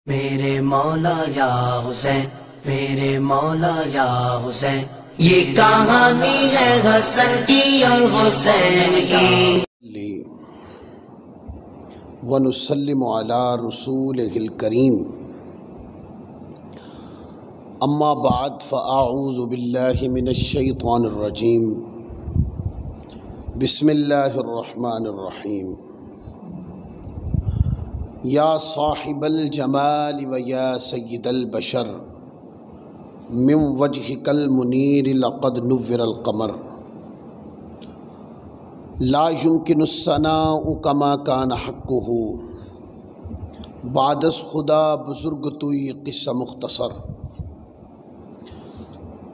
میرے مولا یا حسین، میرے مولا یا حسین، یہ کہانی ہے حسن کی اور حسین کی۔ ونسلم علی رسولہ الکریم، اما بعد فاعوذ باللہ من الشیطان الرجیم، بسم اللہ الرحمن الرحیم۔ یا صاحب الجمال و یا سید البشر، من وجهک المنیر لقد نور القمر، لا يمكن الثناء كما كان حقه، بعد از خدا بزرگ توی قصہ مختصر،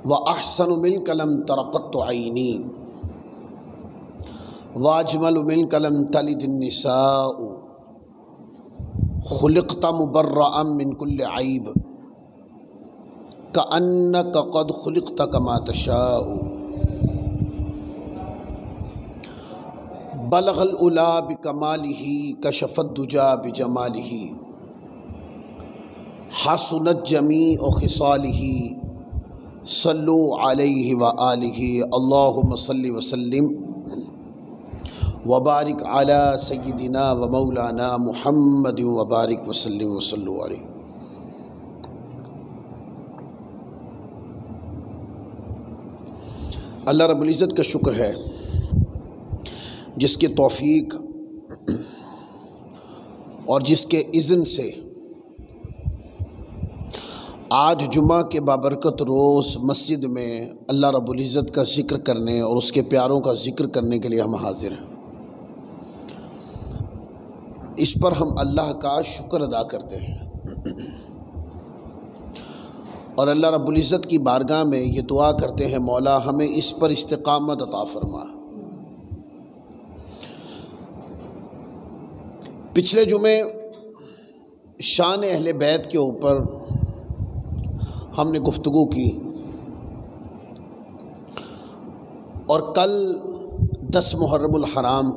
واحسن منک لم تر قط عینی، واجمل منک لم تلد النساء، خلقت مبرئا من كل عیب، کأنک قد خلقت کما تشاء، بلغ العلا بکمالہ، کشف الدجی بجمالہ، حسنت جمیع خصالہ، صلو علیہ وآلہ، اللہم صل وسلم وبارک علی سیدنا و مولانا محمد وبارک وسلم وصلو علیہ۔ اللہ رب العزت کا شکر ہے جس کے توفیق اور جس کے اذن سے آج جمعہ کے بابرکت روز مسجد میں اللہ رب العزت کا ذکر کرنے اور اس کے پیاروں کا ذکر کرنے کے لیے ہم حاضر ہیں۔ اس پر ہم اللہ کا شکر ادا کرتے ہیں اور اللہ رب العزت کی بارگاہ میں یہ دعا کرتے ہیں، مولا ہمیں اس پر استقامت عطا فرما۔ پچھلے جمعے شان اہل بیت کے اوپر ہم نے گفتگو کی اور کل 10 محرم الحرام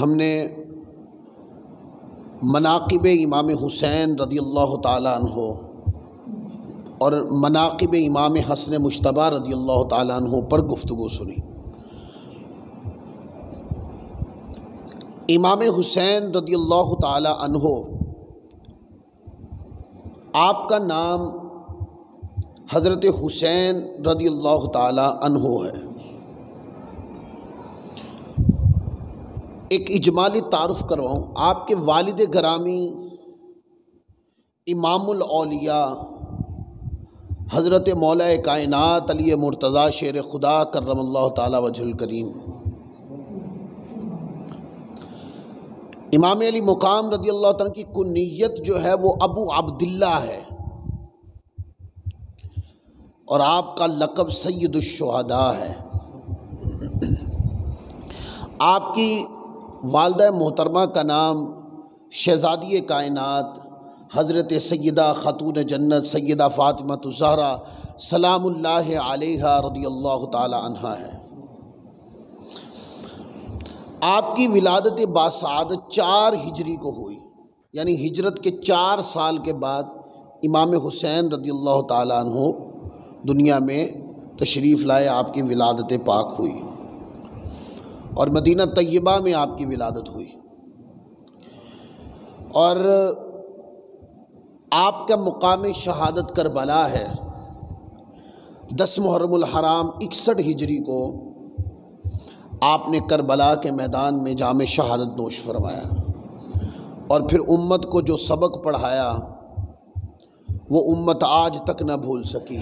ہم نے مناقب امام حسین رضی اللہ تعالیٰ عنہ اور مناقب امام حسن مجتبیٰ رضی اللہ تعالیٰ عنہ پر گفتگو سنی۔ امام حسین رضی اللہ تعالیٰ عنہ، آپ کا نام حضرت حسین رضی اللہ تعالیٰ عنہ ہے۔ ایک اجمالی تعارف کرواؤں، آپ کے والد گرامی امام الاولیاء حضرت مولا کائنات علی مرتضیٰ شیر خدا کرم اللہ تعالی وجہ الکریم، امام علی مقام رضی اللہ تعالیٰ کی کنیت جو ہے وہ ابو عبداللہ ہے اور آپ کا لقب سید الشہداء ہے۔ آپ کی والدہ محترمہ کا نام شہزادی کائنات حضرت سیدہ خاتون جنت سیدہ فاطمہ الزہرا سلام اللہ علیہا رضی اللہ تعالی عنہا ہے۔ آپ کی ولادت باسعادت 4 ہجری کو ہوئی، یعنی ہجرت کے 4 سال کے بعد امام حسین رضی اللہ تعالی عنہ دنیا میں تشریف لائے، آپ کی ولادت پاک ہوئی اور مدینہ طیبہ میں آپ کی ولادت ہوئی، اور آپ کا مقام شہادت کربلا ہے۔ 10 محرم الحرام 61 ہجری کو آپ نے کربلا کے میدان میں جام شہادت نوش فرمایا اور پھر امت کو جو سبق پڑھایا وہ امت آج تک نہ بھول سکی۔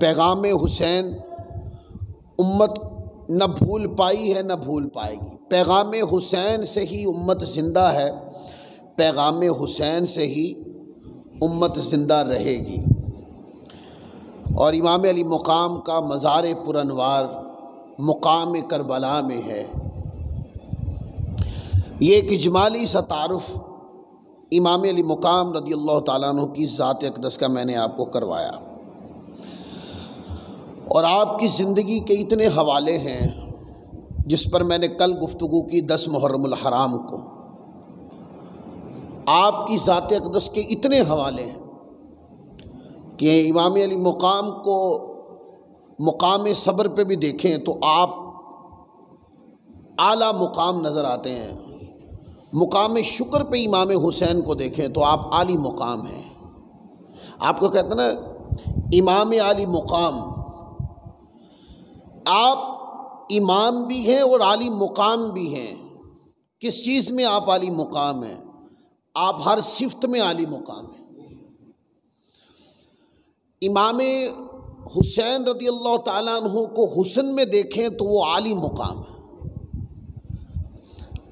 پیغام حسین امت نہ بھول پائی ہے نہ بھول پائے گی۔ پیغام حسین سے ہی امت زندہ ہے، پیغام حسین سے ہی امت زندہ رہے گی۔ اور امام علی مقام کا مزار پرانوار مقام کربلا میں ہے۔ یہ ایک اجمالی سا تعارف امام علی مقام رضی اللہ تعالیٰ عنہ کی ذات اقدس کا میں نے آپ کو کروایا، اور آپ کی زندگی کے اتنے حوالے ہیں جس پر میں نے کل گفتگو کی 10 محرم الحرام کو، آپ کی ذات اقدس کے اتنے حوالے ہیں کہ امام علی مقام کو مقام صبر پہ بھی دیکھیں تو آپ اعلیٰ مقام نظر آتے ہیں، مقام شکر پہ امام حسین کو دیکھیں تو آپ عالی مقام ہیں۔ آپ کو کہتے ہیں نا امام عالی مقام، آپ امام بھی ہیں اور عالی مقام بھی ہیں۔ کس چیز میں آپ عالی مقام ہیں؟ آپ ہر صفت میں عالی مقام ہیں۔ امام حسین رضی اللہ تعالیٰ عنہ کو حسن میں دیکھیں تو وہ عالی مقام ہے،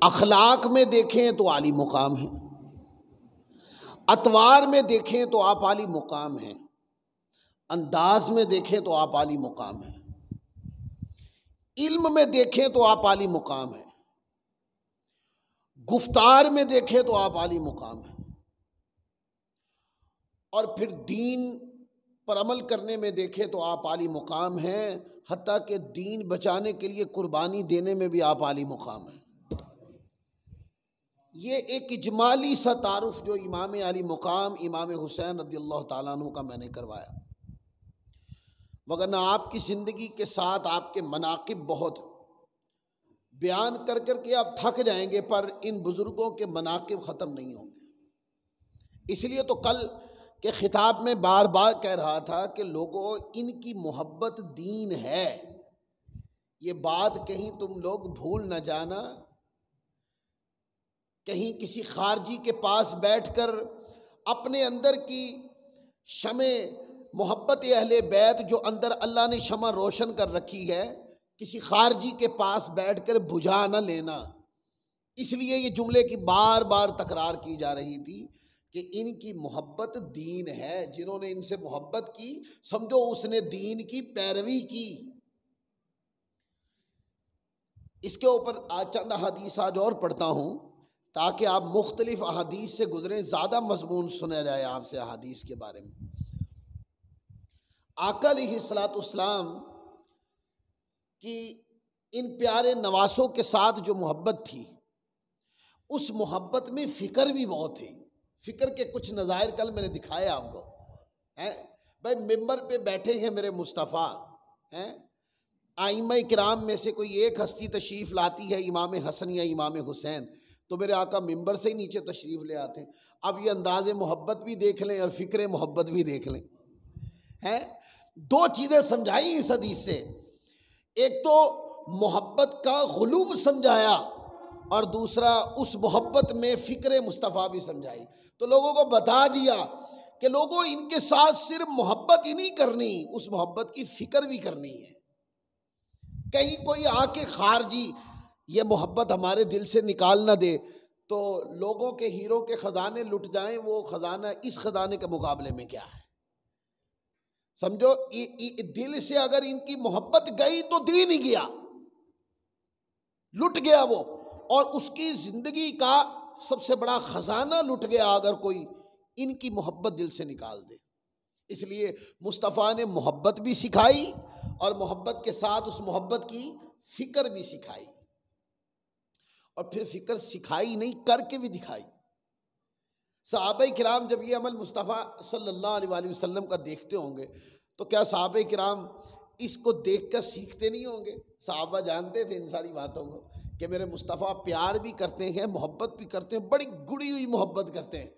اخلاق میں دیکھیں تو عالی مقام ہے، اطوار میں دیکھیں تو آپ عالی مقام ہیں، انداز میں دیکھیں تو آپ عالی مقام ہیں، علم میں دیکھیں تو آپ عالی مقام ہیں، گفتار میں دیکھیں تو آپ عالی مقام ہیں، اور پھر دین پر عمل کرنے میں دیکھیں تو آپ عالی مقام ہیں، حتیٰ کہ دین بچانے کے لیے قربانی دینے میں بھی آپ عالی مقام ہیں۔ یہ ایک اجمالی سا تعارف جو امام علی مقام امام حسین رضی اللہ تعالیٰ عنہ کا میں نے کروایا، وگرنہ آپ کی زندگی کے ساتھ آپ کے مناقب بہت بیان کر کر کے آپ تھک جائیں گے، پر ان بزرگوں کے مناقب ختم نہیں ہوں گے۔ اس لیے تو کل کے خطاب میں بار بار کہہ رہا تھا کہ لوگوں ان کی محبت دین ہے، یہ بات کہیں تم لوگ بھول نہ جانا، کہیں کسی خارجی کے پاس بیٹھ کر اپنے اندر کی شمع محبت اہل بیت جو اندر اللہ نے شمع روشن کر رکھی ہے، کسی خارجی کے پاس بیٹھ کر بجھا نہ لینا۔ اس لیے یہ جملے کی بار بار تکرار کی جا رہی تھی کہ ان کی محبت دین ہے، جنہوں نے ان سے محبت کی سمجھو اس نے دین کی پیروی کی۔ اس کے اوپر آج چند احادیث آج اور پڑھتا ہوں تاکہ آپ مختلف احادیث سے گزریں، زیادہ مضمون سنا جائے آپ سے احادیث کے بارے میں۔ آقا علیہ الصلوۃ والسلام کی ان پیارے نواسوں کے ساتھ جو محبت تھی، اس محبت میں فکر بھی بہت تھی۔ فکر کے کچھ نظائر کل میں نے دکھائے آپ کو۔ بھائی ممبر پہ بیٹھے ہیں میرے مصطفیٰ، ائمہ کرام میں سے کوئی ایک ہستی تشریف لاتی ہے امام حسن یا امام حسین تو میرے آقا ممبر سے ہی نیچے تشریف لے آتے ہیں۔ اب یہ انداز محبت بھی دیکھ لیں اور فکر محبت بھی دیکھ لیں۔ دو چیزیں سمجھائی اس حدیث سے، ایک تو محبت کا غلوب سمجھایا اور دوسرا اس محبت میں فکر مصطفیٰ بھی سمجھائی۔ تو لوگوں کو بتا دیا کہ لوگوں ان کے ساتھ صرف محبت ہی نہیں کرنی، اس محبت کی فکر بھی کرنی ہے۔ کہیں کوئی آ کے خارجی یہ محبت ہمارے دل سے نکال نہ دے تو لوگوں کے ہیروں کے خزانے لٹ جائیں، وہ خزانہ اس خزانے کے مقابلے میں کیا ہے؟ سمجھو دل سے اگر ان کی محبت گئی تو دین ہی گیا، لٹ گیا وہ، اور اس کی زندگی کا سب سے بڑا خزانہ لٹ گیا اگر کوئی ان کی محبت دل سے نکال دے۔ اس لیے مصطفیٰ نے محبت بھی سکھائی اور محبت کے ساتھ اس محبت کی فکر بھی سکھائی، اور پھر فکر سکھائی نہیں کر کے بھی دکھائی۔ صحابہ کرام جب یہ عمل مصطفیٰ صلی اللہ علیہ وآلہ وسلم کا دیکھتے ہوں گے تو کیا صحابہ کرام اس کو دیکھ کر سیکھتے نہیں ہوں گے؟ صحابہ جانتے تھے ان ساری باتوں کو کہ میرے مصطفیٰ پیار بھی کرتے ہیں، محبت بھی کرتے ہیں، بڑی گڑی ہوئی محبت کرتے ہیں،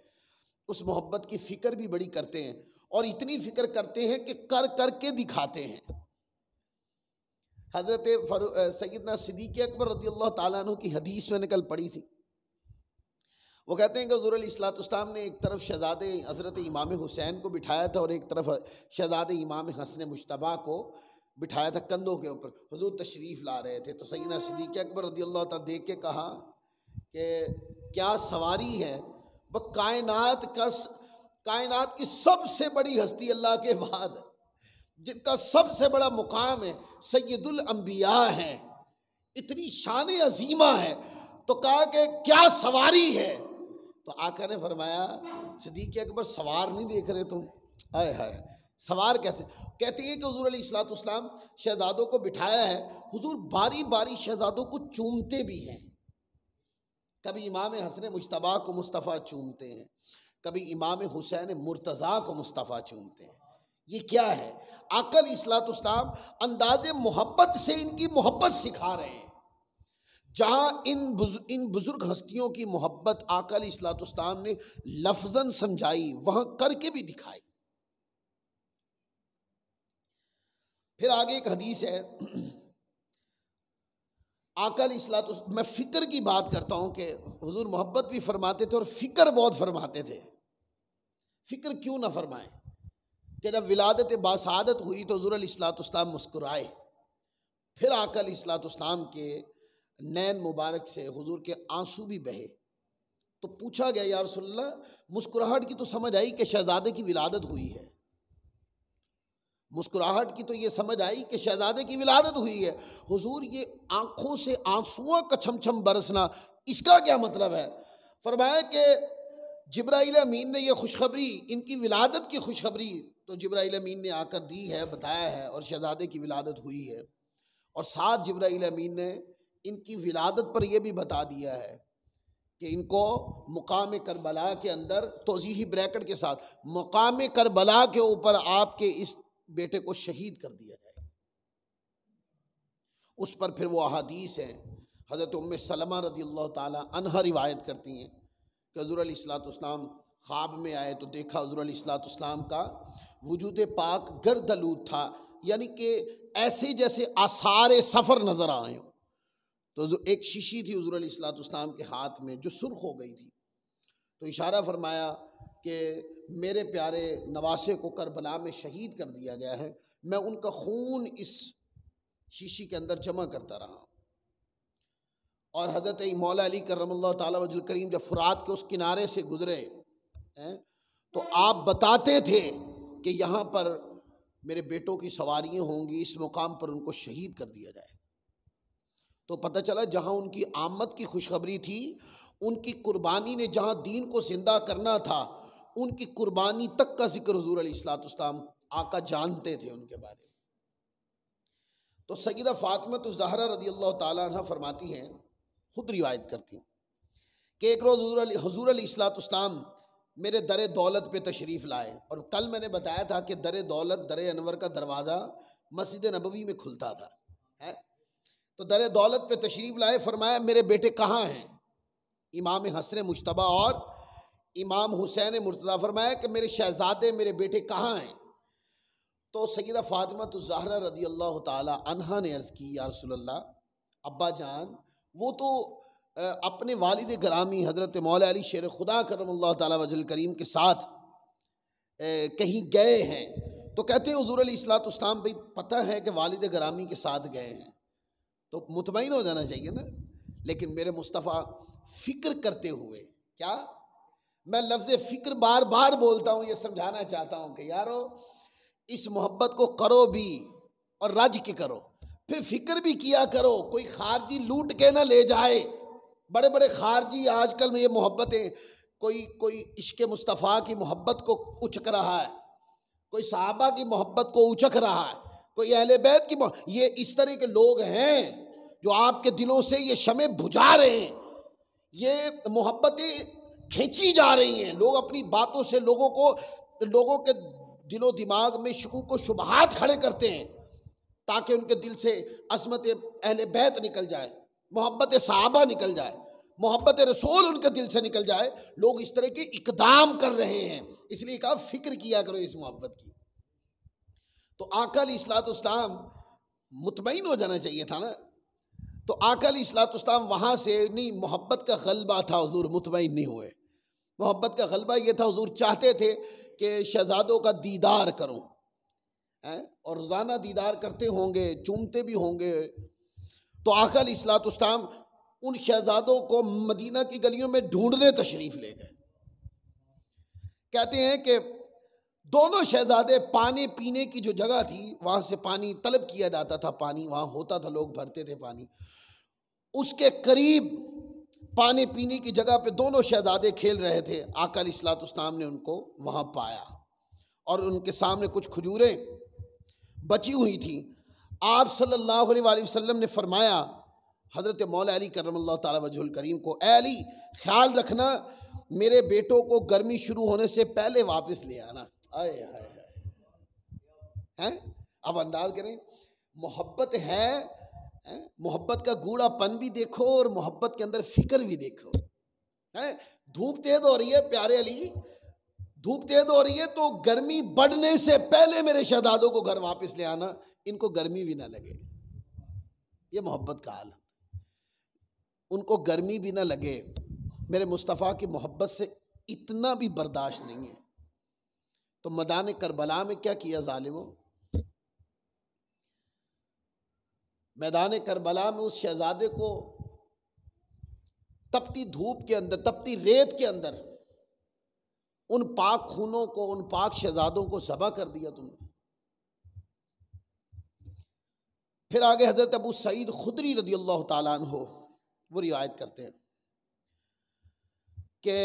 اس محبت کی فکر بھی بڑی کرتے ہیں، اور اتنی فکر کرتے ہیں کہ کر کر کے دکھاتے ہیں۔ حضرت سیدنا صدیق اکبر رضی اللہ تعالیٰ عنہ کی حدیث میں نے کل پڑھی تھی، وہ کہتے ہیں کہ حضور علیہ الصلوۃ والسلام نے ایک طرف شہزادے حضرت امام حسین کو بٹھایا تھا اور ایک طرف شہزادے امام حسن مجتبیٰ کو بٹھایا تھا کندھوں کے اوپر۔ حضور تشریف لا رہے تھے تو سیدنا صدیق اکبر رضی اللہ تعالیٰ دیکھ کے کہا کہ کیا سواری ہے، وہ کائنات کی سب سے بڑی ہستی اللہ کے بعد جن کا سب سے بڑا مقام ہے، سید الانبیاء ہیں، اتنی شان عظیمہ ہے، تو کہا کہ کیا سواری ہے؟ تو آقا نے فرمایا صدیق اکبر سوار نہیں دیکھ رہے تم؟ آئے ہائے سوار کیسے؟ کہتے ہیں کہ حضور علیہ الصلوۃ والسلام شہزادوں کو بٹھایا ہے، حضور باری باری شہزادوں کو چومتے بھی ہیں، کبھی امام حسن مجتبیٰ کو مصطفیٰ چومتے ہیں، کبھی امام حسین مرتضیٰ کو مصطفیٰ چومتے ہیں۔ یہ کیا ہے؟ آقا علیہ الصلوۃ والسلام انداز محبت سے ان کی محبت سکھا رہے ہیں۔ جہاں ان بزرگ ہستیوں کی محبت آقا علیہ الصلوۃ والسلام نے لفظاً سمجھائی، وہاں کر کے بھی دکھائی۔ پھر آگے ایک حدیث ہے، آقا علیہ الصلوۃ والسلام، میں فکر کی بات کرتا ہوں کہ حضور محبت بھی فرماتے تھے اور فکر بہت فرماتے تھے۔ فکر کیوں نہ فرمائیں کہ جب ولادت باسعادت ہوئی تو حضور علیہ الصلوۃ والسلام مسکرائے، پھر آقا علیہ الصلوۃ والسلام کے نین مبارک سے حضور کے آنسو بھی بہے، تو پوچھا گیا یا رسول اللہ مسکراہٹ کی تو سمجھ آئی کہ شہزادے کی ولادت ہوئی ہے، مسکراہٹ کی تو یہ سمجھ آئی کہ شہزادے کی ولادت ہوئی ہے، حضور یہ آنکھوں سے آنسوؤں کا چھم چھم برسنا اس کا کیا مطلب ہے؟ فرمایا کہ جبرائیل امین نے یہ خوشخبری، ان کی ولادت کی خوشخبری تو جبرائیل امین نے آ کر دی ہے، بتایا ہے، اور شہزادے کی ولادت ہوئی ہے، اور ساتھ جبرائیل امین نے ان کی ولادت پر یہ بھی بتا دیا ہے کہ ان کو مقام کربلا کے اندر توضیحی بریکٹ کے ساتھ مقام کربلا کے اوپر آپ کے اس بیٹے کو شہید کر دیا جائے۔ اس پر پھر وہ احادیث ہیں، حضرت ام سلمہ رضی اللہ تعالی عنہا روایت کرتی ہیں کہ حضور علیہ الصلوۃ والسلام خواب میں آئے تو دیکھا حضور علیہ الصلوۃ والسلام کا وجود پاک گردآلود تھا، یعنی کہ ایسے جیسے آثار سفر نظر آئے ہوں۔ تو ایک شیشی تھی حضور علیہ الصلوۃ والسلام کے ہاتھ میں جو سرخ ہو گئی تھی، تو اشارہ فرمایا کہ میرے پیارے نواسے کو کربلا میں شہید کر دیا گیا ہے، میں ان کا خون اس شیشی کے اندر جمع کرتا رہا۔ اور حضرت مولا علی کرم اللہ تعالیٰ وجہ الکریم جب فرات کے اس کنارے سے گزرے تو آپ بتاتے تھے کہ یہاں پر میرے بیٹوں کی سواریاں ہوں گی، اس مقام پر ان کو شہید کر دیا جائے۔ تو پتہ چلا جہاں ان کی آمد کی خوشخبری تھی، ان کی قربانی نے جہاں دین کو زندہ کرنا تھا، ان کی قربانی تک کا ذکر حضور علیہ الصلوۃ والسلام آقا جانتے تھے ان کے بارے میں۔ تو سیدہ فاطمہ الزہرا رضی اللہ تعالیٰ عنہ فرماتی ہیں، خود روایت کرتی ہیں کہ ایک روز حضور علیہ الصلوۃ والسلام میرے در دولت پہ تشریف لائے، اور کل میں نے بتایا تھا کہ در دولت در انور کا دروازہ مسجد نبوی میں کھلتا تھا، تو در دولت پہ تشریف لائے، فرمایا میرے بیٹے کہاں ہیں؟ امام حسن مجتبیٰ اور امام حسین مرتضیٰ۔ فرمایا کہ میرے شہزادے میرے بیٹے کہاں ہیں؟ تو سیدہ فاطمہ الزہرا رضی اللہ تعالی عنہا نے عرض کی یا رسول اللہ، ابا جان وہ تو اپنے والد گرامی حضرت مولا علی شیر خدا کرم اللہ تعالی وجہ الکریم کے ساتھ کہیں گئے ہیں۔ تو کہتے ہیں حضور علیہ الصلوۃ والسلام بھائی پتہ ہے کہ والد گرامی کے ساتھ گئے ہیں تو مطمئن ہو جانا چاہیے نا، لیکن میرے مصطفیٰ فکر کرتے ہوئے، کیا میں لفظ فکر بار بار بولتا ہوں، یہ سمجھانا چاہتا ہوں کہ یارو اس محبت کو کرو بھی اور رج کے کرو، پھر فکر بھی کیا کرو، کوئی خارجی لوٹ کے نہ لے جائے۔ بڑے بڑے خارجی آج کل میں یہ محبتیں، کوئی عشق مصطفیٰ کی محبت کو اچک رہا ہے، کوئی صحابہ کی محبت کو اچک رہا ہے، کوئی اہل بیت کی یہ اس طرح کے لوگ ہیں جو آپ کے دلوں سے یہ شمع بجھا رہے ہیں، یہ محبتیں کھینچی جا رہی ہیں، لوگ اپنی باتوں سے لوگوں کے دل و دماغ میں شکوک و شبہات کھڑے کرتے ہیں تاکہ ان کے دل سے عظمت اہل بیت نکل جائے، محبت صحابہ نکل جائے، محبت رسول ان کے دل سے نکل جائے۔ لوگ اس طرح کے اقدام کر رہے ہیں، اس لیے کہا فکر کیا کرو اس محبت کی۔ تو آقا علیہ الصلوۃ والسلام مطمئن ہو جانا چاہیے تھا نا، تو آقا علیہ الصلوۃ والسلام وہاں سے نہیں، محبت کا غلبہ تھا، حضور مطمئن نہیں ہوئے۔ محبت کا غلبہ یہ تھا، حضور چاہتے تھے کہ شہزادوں کا دیدار کروں، اور روزانہ دیدار کرتے ہوں گے، چومتے بھی ہوں گے۔ تو آقا علیہ الصلوۃ والسلام ان شہزادوں کو مدینہ کی گلیوں میں ڈھونڈنے تشریف لے گئے۔ کہتے ہیں کہ دونوں شہزادے پانی پینے کی جو جگہ تھی وہاں سے پانی طلب کیا جاتا تھا، پانی وہاں ہوتا تھا، لوگ بھرتے تھے پانی، اس کے قریب پانی پینے کی جگہ پہ دونوں شہزادے کھیل رہے تھے۔ آقا علیہ الصلوۃ والسلام نے ان کو وہاں پایا اور ان کے سامنے کچھ کھجوریں بچی ہوئی تھیں۔ آپ صلی اللہ علیہ وآلہ وسلم نے فرمایا حضرت مولا علی کرم اللہ تعالیٰ وجہ الکریم کو، اے علی خیال رکھنا میرے بیٹوں کو گرمی شروع ہونے سے پہلے واپس لے آنا۔ آئے ہائے ہائے، اب انداز کریں، محبت ہے، محبت کا گوڑا پن بھی دیکھو اور محبت کے اندر فکر بھی دیکھو۔ دھوپ تیز ہو رہی ہے پیارے علی، دھوپ تیز ہو رہی ہے تو گرمی بڑھنے سے پہلے میرے شہزادوں کو گھر واپس لے آنا، ان کو گرمی بھی نہ لگے۔ یہ محبت کا حال ہے، ان کو گرمی بھی نہ لگے۔ میرے مصطفیٰ کی محبت سے اتنا بھی برداشت نہیں ہے۔ تو میدان کربلا میں کیا کیا ظالموں؟ میدان کربلا میں اس شہزادے کو تپتی دھوپ کے اندر، تپتی ریت کے اندر ان پاک خونوں کو، ان پاک شہزادوں کو ذبح کر دیا تم نے۔ پھر آگے حضرت ابو سعید خدری رضی اللہ تعالیٰ عنہ وہ روایت کرتے ہیں کہ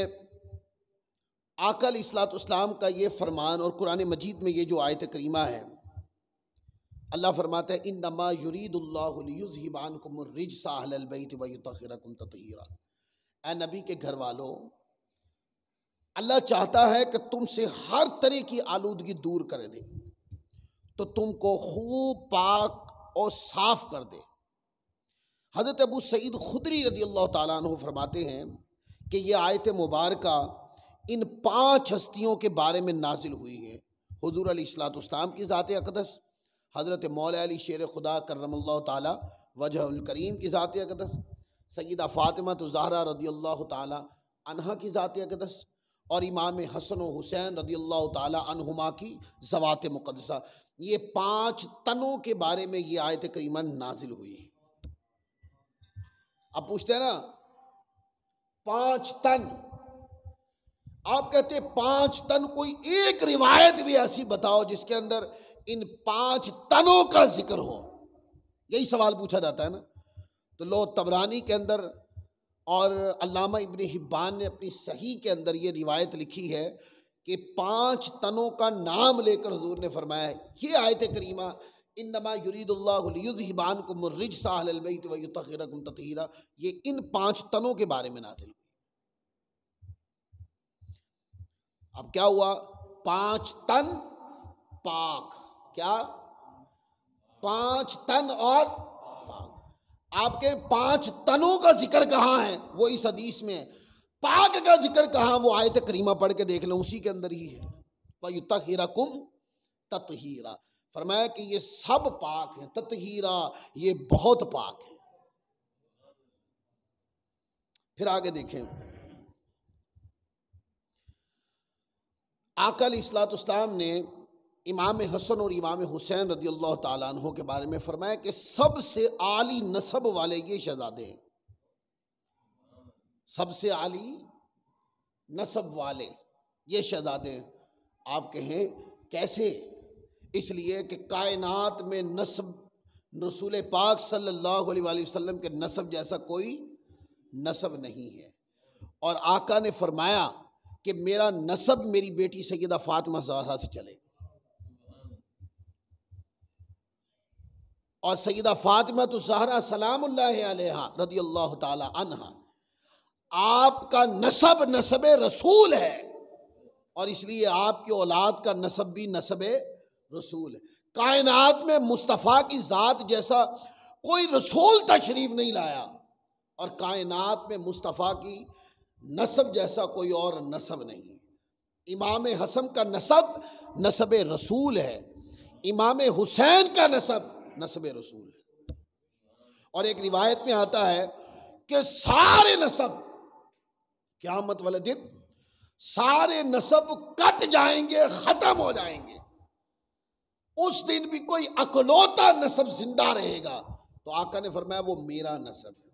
آقا علیہ الصلوۃ والسلام کا یہ فرمان، اور قرآن مجید میں یہ جو آیت کریمہ ہے، اللہ فرماتا ہے انما یرید اللہ لیذھب عنکم الرجس اہل البیت ویطہرکم تطہیرا۔ اے نبی کے گھر والوں، اللہ چاہتا ہے کہ تم سے ہر طرح کی آلودگی دور کر دے، تو تم کو خوب پاک اور صاف کر دے۔ حضرت ابو سعید خدری رضی اللہ تعالیٰ عنہ فرماتے ہیں کہ یہ آیت مبارکہ ان 5 ہستیوں کے بارے میں نازل ہوئی ہے، حضور علیہ الصلوۃ والسلام کی ذات اقدس، حضرت مولا علی شیر خدا کرم اللہ تعالیٰ وجہ الکریم کی ذات اقدس، سیدہ فاطمہ الزہرا رضی اللہ تعالیٰ عنہا کی ذات اقدس، اور امام حسن و حسین رضی اللہ تعالیٰ عنہما کی ذوات مقدسہ۔ یہ 5 تنوں کے بارے میں یہ آیت کریمہ نازل ہوئی ہے۔ اب پوچھتے ہیں نا 5 تن، آپ کہتے ہیں 5 تن، کوئی ایک روایت بھی ایسی بتاؤ جس کے اندر ان 5 تنوں کا ذکر ہو، یہی سوال پوچھا جاتا ہے نا۔ تو لو طبرانی کے اندر اور علامہ ابن حبان نے اپنی صحیح کے اندر یہ روایت لکھی ہے کہ 5 تنوں کا نام لے کر حضور نے فرمایا ہے یہ آیت کریمہ انما یرید اللہ لیذھب عنکم الرجس اہل البیت ویطہرکم تطہیرا، یہ ان 5 تنوں کے بارے میں نازل ہوئی۔ اب کیا ہوا؟ 5 تن پاک، کیا 5 تن اور پاک۔ آپ کے 5 تنوں کا ذکر کہاں ہے؟ وہ اس حدیث میں ہے۔ پاک کا ذکر کہاں؟ وہ آیت کریمہ پڑھ کے دیکھ لیں، اسی کے اندر ہی ہے، وَيُطَهِّرَكُمْ تَطْهِيرًا۔ فرمایا کہ یہ سب پاک ہیں، تطہیرا یہ بہت پاک ہے۔ پھر آگے دیکھیں، آقا علیہ الصلوۃ والسلام نے امام حسن اور امام حسین رضی اللہ تعالیٰ عنہ کے بارے میں فرمایا کہ سب سے عالی نسب والے یہ شہزادے ہیں، سب سے عالی نسب والے یہ شہزادے ہیں۔ آپ کہیں کیسے؟ اس لیے کہ کائنات میں نسب رسول پاک صلی اللہ علیہ وآلہ وسلم کے نسب جیسا کوئی نسب نہیں ہے، اور آقا نے فرمایا کہ میرا نسب میری بیٹی سیدہ فاطمہ زہرا سے چلے، اور سیدہ فاطمہ الزہرا سلام اللہ علیہا رضی اللہ تعالی عنہا آپ کا نسب نسب رسول ہے، اور اس لیے آپ کی اولاد کا نسب بھی نسب رسول ہے۔ کائنات میں مصطفیٰ کی ذات جیسا کوئی رسول تشریف نہیں لایا، اور کائنات میں مصطفیٰ کی نسب جیسا کوئی اور نسب نہیں۔ امام حسن کا نسب نسب رسول ہے، امام حسین کا نسب نسب رسول ہے۔ اور ایک روایت میں آتا ہے کہ سارے نسب قیامت والے دن سارے نسب کٹ جائیں گے، ختم ہو جائیں گے، اس دن بھی کوئی اکلوتا نسب زندہ رہے گا، تو آقا نے فرمایا وہ میرا نسب ہے۔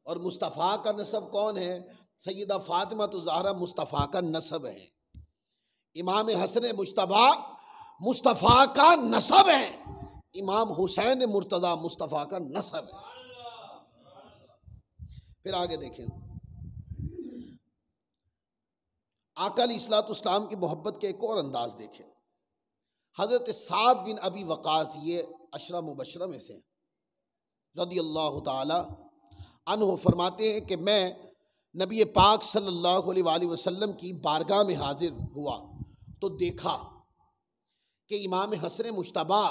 اور مصطفیٰ کا نسب کون ہے؟ سیدہ فاطمہ الزہرا مصطفیٰ کا نسب ہے، امام حسن مجتبیٰ مصطفیٰ کا نسب ہے، امام حسین مرتضیٰ مصطفیٰ کا نسب ہے۔ پھر آگے دیکھیں، آقا علیہ الصلوۃ والسلام کی محبت کے ایک اور انداز دیکھیں۔ حضرت سعد بن ابی وقاص یہ عشرہ مبشرہ میں سے ہیں، رضی اللہ تعالی عنہ فرماتے ہیں کہ میں نبی پاک صلی اللہ علیہ وآلہ وسلم کی بارگاہ میں حاضر ہوا تو دیکھا کہ امام حسن مجتبی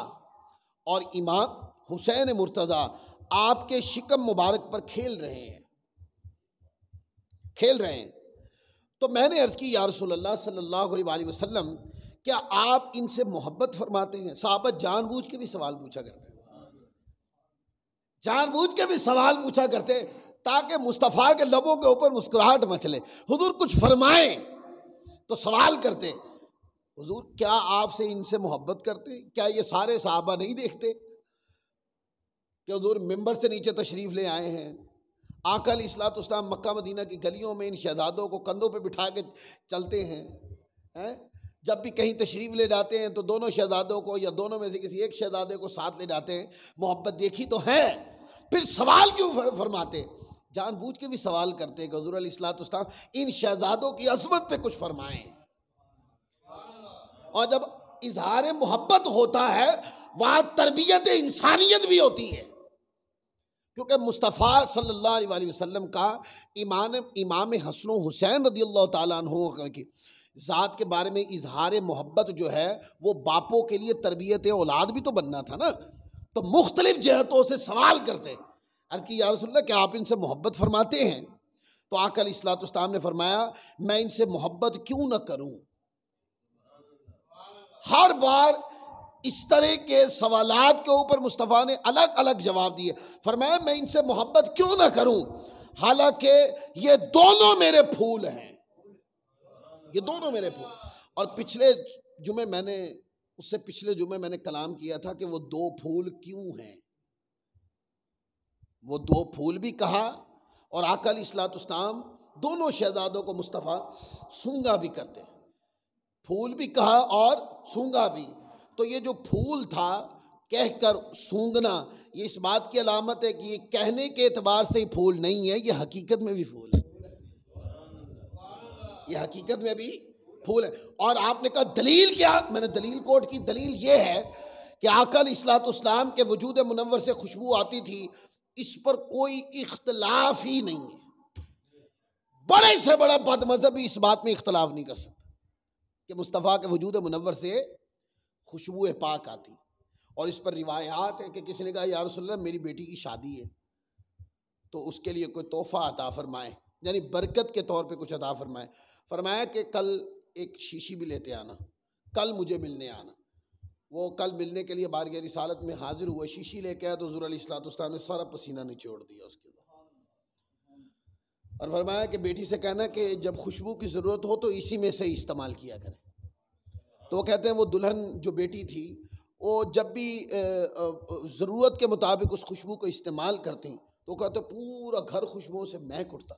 اور امام حسین مرتضیٰ آپ کے شکم مبارک پر کھیل رہے ہیں تو میں نے عرض کی یا رسول اللہ صلی اللہ علیہ وآلہ وسلم کیا آپ ان سے محبت فرماتے ہیں؟ صحابہ جان بوجھ کے بھی سوال پوچھا کرتے تاکہ مصطفیٰ کے لبوں کے اوپر مسکراہٹ مچلے، حضور کچھ فرمائیں تو سوال کرتے حضور کیا آپ سے ان سے محبت کرتے؟ کیا یہ سارے صحابہ نہیں دیکھتے کہ حضور ممبر سے نیچے تشریف لے آئے ہیں؟ آقا علیہ الصلوۃ والسلام مکہ مدینہ کی گلیوں میں ان شہزادوں کو کندھوں پہ بٹھا کے چلتے ہیں، جب بھی کہیں تشریف لے جاتے ہیں تو دونوں شہزادوں کو یا دونوں میں سے کسی ایک شہزادے کو ساتھ لے جاتے ہیں، محبت دیکھی تو ہے، پھر سوال کیوں فرماتے؟ جان بوجھ کے بھی سوال کرتے کہ حضور علیہ الصلوۃ والسلام ان شہزادوں کی عظمت پہ کچھ فرمائیں۔ اور جب اظہار محبت ہوتا ہے وہاں تربیت انسانیت بھی ہوتی ہے، کیونکہ مصطفیٰ صلی اللہ علیہ وآلہ وسلم کا امام حسن و حسین رضی اللہ تعالیٰ عنہ کی ذات کے بارے میں اظہار محبت جو ہے وہ باپوں کے لیے تربیت اولاد بھی تو بننا تھا نا، تو مختلف جہتوں سے سوال کرتے، عرض کی یا رسول اللہ کیا آپ ان سے محبت فرماتے ہیں؟ تو آقا علیہ الصلوۃ والسلام نے فرمایا میں ان سے محبت کیوں نہ کروں؟ ہر بار اس طرح کے سوالات کے اوپر مصطفیٰ نے الگ الگ جواب دیے، فرمایا میں ان سے محبت کیوں نہ کروں حالانکہ یہ دونوں میرے پھول ہیں، اور پچھلے جمعے میں نے کلام کیا تھا کہ وہ دو پھول کیوں ہیں، وہ دو پھول بھی کہا، اور آقا علیہ الصلوۃ والسلام دونوں شہزادوں کو مصطفیٰ سونگا بھی کرتے، پھول بھی کہا اور سونگا بھی، تو یہ جو پھول تھا کہہ کر سونگنا یہ اس بات کی علامت ہے کہ یہ کہنے کے اعتبار سے ہی پھول نہیں ہے، یہ حقیقت میں بھی پھول ہے، ہے۔ اور آپ نے کہا دلیل کیا؟ میں نے دلیل کوٹ کی، دلیل یہ ہے کہ آقا علیہ الصلوۃ والسلام کے وجود منور سے خوشبو آتی تھی، اس پر کوئی اختلاف ہی نہیں ہے، بڑے سے بڑا بد مذہبی اس بات میں اختلاف نہیں کر سکتا کہ مصطفیٰ کے وجود منور سے خوشبو پاک آتی، اور اس پر روایات ہے کہ کسی نے کہا یا رسول اللہ میری بیٹی کی شادی ہے تو اس کے لیے کوئی تحفہ عطا فرمائے، یعنی برکت کے طور پہ کچھ عطا فرمائے، فرمایا کہ کل ایک شیشی بھی لیتے آنا، کل مجھے ملنے آنا، وہ کل ملنے کے لیے بارگاہ رسالت میں حاضر ہوا، شیشی لے کے آیا تو حضور علیہ الصلوۃ والسلام نے سارا پسینہ نچوڑ دیا اس کے اندر، اور فرمایا کہ بیٹی سے کہنا کہ جب خوشبو کی ضرورت ہو تو اسی میں سے استعمال کیا کرے، تو وہ کہتے ہیں وہ دلہن جو بیٹی تھی وہ جب بھی ضرورت کے مطابق اس خوشبو کو استعمال کرتی تو کہتے پورا گھر خوشبوؤں سے مہک اٹھتا،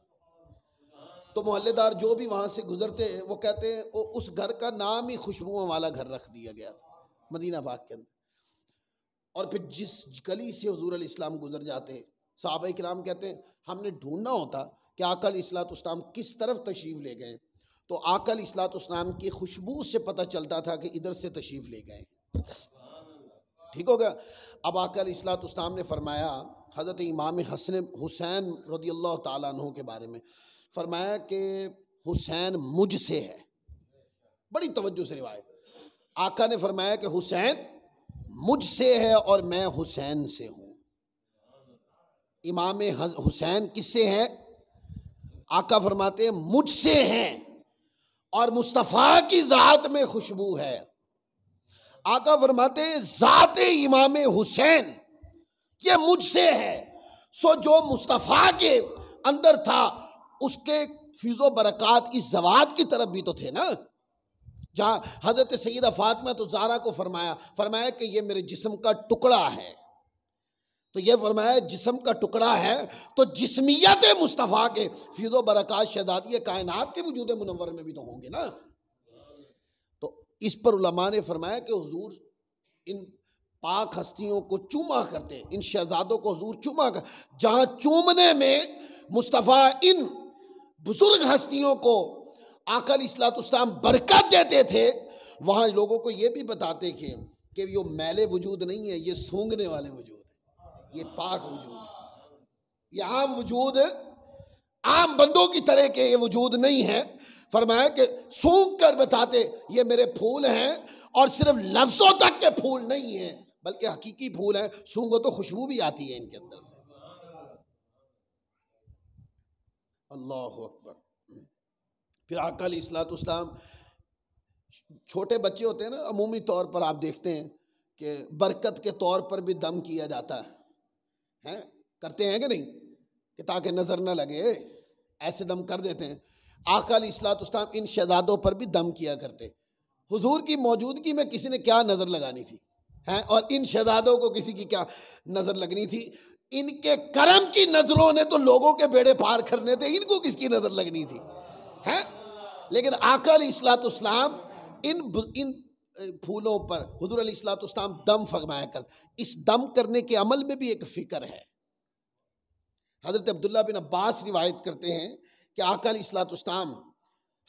تو محلے دار جو بھی وہاں سے گزرتے وہ کہتے ہیں اس گھر کا نام ہی خوشبوؤں والا گھر رکھ دیا گیا تھا مدینہ پاک کے اندر، اور پھر جس گلی سے حضور علیہ السلام گزر جاتے صحابہ کرام کہتے ہیں ہم نے ڈھونڈنا ہوتا کہ آقا علیہ الصلوۃ والسلام کس طرف تشریف لے گئے، تو آقا علیہ الصلوۃ والسلام کی خوشبو سے پتہ چلتا تھا کہ ادھر سے تشریف لے گئے، ٹھیک ہوگا۔ اب آقا علیہ الصلوۃ والسلام نے فرمایا حضرت امام حسن حسین رضی اللہ تعالیٰ عنہ کے بارے میں، فرمایا کہ حسین مجھ سے ہے، بڑی توجہ سے روایت، آقا نے فرمایا کہ حسین مجھ سے ہے اور میں حسین سے ہوں۔ امام حسین کس سے ہیں؟ آقا فرماتے ہیں مجھ سے ہیں، اور مصطفیٰ کی ذات میں خوشبو ہے۔ آقا فرماتے ہیں ذات امام حسین یہ مجھ سے ہے، سو جو مصطفیٰ کے اندر تھا اس کے فیض و برکات اس زوات کی طرف بھی تو تھے نا، جہاں حضرت سیدہ فاطمہ تو زہرا کو فرمایا کہ یہ میرے جسم کا ٹکڑا ہے، تو یہ فرمایا جسم کا ٹکڑا ہے، تو جسمیت مصطفیٰ کے فیض و برکات شہزادی کائنات کے وجود منور میں بھی تو ہوں گے نا، تو اس پر علماء نے فرمایا کہ حضور ان پاک ہستیوں کو چوما کرتے، ان شہزادوں کو حضور چوما کرتے، جہاں چومنے میں مصطفیٰ ان بزرگ ہستیوں کو آقا علیہ الصلوۃ والسلام برکت دیتے تھے، وہاں لوگوں کو یہ بھی بتاتے کہ یہ میلے وجود نہیں ہے، یہ سونگنے والے وجود ہیں، یہ پاک وجود ہے، یہ عام وجود عام بندوں کی طرح کے یہ وجود نہیں ہے۔ فرمایا کہ سونگ کر بتاتے یہ میرے پھول ہیں، اور صرف لفظوں تک کے پھول نہیں ہیں بلکہ حقیقی پھول ہیں، سونگو تو خوشبو بھی آتی ہے ان کے اندر سے۔ اللہ اکبر۔ پھر آقا علیہ الصلوۃ والسلام، چھوٹے بچے ہوتے ہیں نا، عمومی طور پر آپ دیکھتے ہیں کہ برکت کے طور پر بھی دم کیا جاتا ہے، کرتے ہیں کہ نہیں، کہ تاکہ نظر نہ لگے ایسے دم کر دیتے ہیں۔ آقا علیہ الصلوۃ والسلام ان شہزادوں پر بھی دم کیا کرتے۔ حضور کی موجودگی میں کسی نے کیا نظر لگانی تھی، اور ان شہزادوں کو کسی کی کیا نظر لگنی تھی؟ ان کے کرم کی نظروں نے تو لوگوں کے بیڑے پار کرنے تھے، ان کو کس کی نظر لگنی تھی؟ لیکن آقا علیہ الصلوۃ والسلام ان پھولوں پر حضور علیہ الصلوۃ والسلام دم فرمایا کرتے۔ اس دم کرنے کے عمل میں بھی ایک فکر ہے۔ حضرت عبداللہ بن عباس روایت کرتے ہیں کہ آقا علیہ الصلوۃ والسلام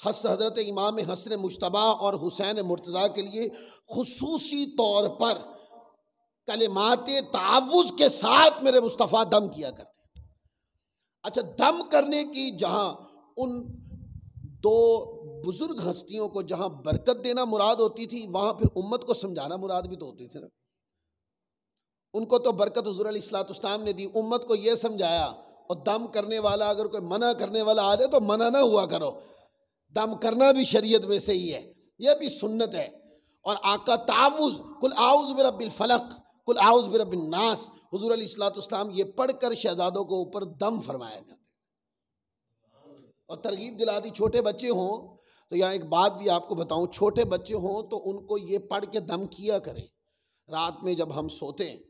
حضرت امام حسن مجتبی اور حسین مرتضیٰ کے لیے خصوصی طور پر کلمات تعوذ کے ساتھ میرے مصطفیٰ دم کیا کرتے۔ اچھا، دم کرنے کی جہاں ان دو بزرگ ہستیوں کو جہاں برکت دینا مراد ہوتی تھی، وہاں پھر امت کو سمجھانا مراد بھی تو ہوتی تھی نا۔ ان کو تو برکت حضور علیہ الصلوۃ والسلام نے دی، امت کو یہ سمجھایا، اور دم کرنے والا اگر کوئی منع کرنے والا آ جائے تو منع نہ ہوا کرو، دم کرنا بھی شریعت میں سے ہی ہے، یہ بھی سنت ہے۔ اور آقا تعوذ قل اعوذ برب الفلق قل اعوذ برب الناس، حضور علیہ الصلوۃ والسلام یہ پڑھ کر شہزادوں کو اوپر دم فرمایا کرتے، اور ترغیب دلاتی۔ چھوٹے بچے ہوں تو یہاں ایک بات بھی آپ کو بتاؤں، چھوٹے بچے ہوں تو ان کو یہ پڑھ کے دم کیا کریں۔ رات میں جب ہم سوتے ہیں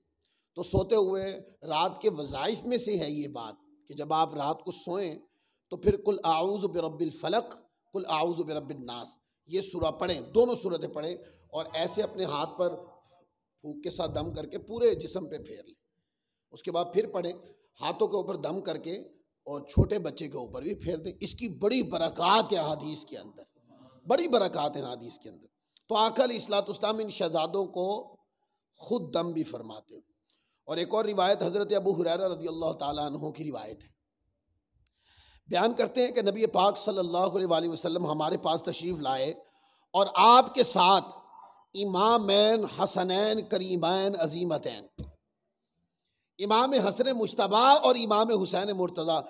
تو سوتے ہوئے رات کے وظائف میں سے ہے یہ بات کہ جب آپ رات کو سوئیں تو پھر قل اعوذ برب الفلق قل اعوذ برب الناس یہ سورہ پڑھیں، دونوں سورتیں پڑھیں، اور ایسے اپنے ہاتھ پر پھونک کے ساتھ دم کر کے پورے جسم پہ پھیر لیں۔ اس کے بعد پھر پڑھیں، ہاتھوں کے اوپر دم کر کے، اور چھوٹے بچے کے اوپر بھی پھیر دیں۔ اس کی بڑی برکات ہے حدیث کے اندر، بڑی برکات ہیں حدیث کے اندر۔ تو آقا علیہ الصلوۃ والسلام ان شہزادوں کو خود دم بھی فرماتے ہیں۔ اور ایک اور روایت حضرت ابو ہریرہ رضی اللہ تعالیٰ عنہ کی روایت ہے، بیان کرتے ہیں کہ نبی پاک صلی اللہ علیہ وآلہ وسلم ہمارے پاس تشریف لائے، اور آپ کے ساتھ امامین حسنین کریمین عظیمتین، امام حسن مجتبی اور امام حسین مرتضیٰ،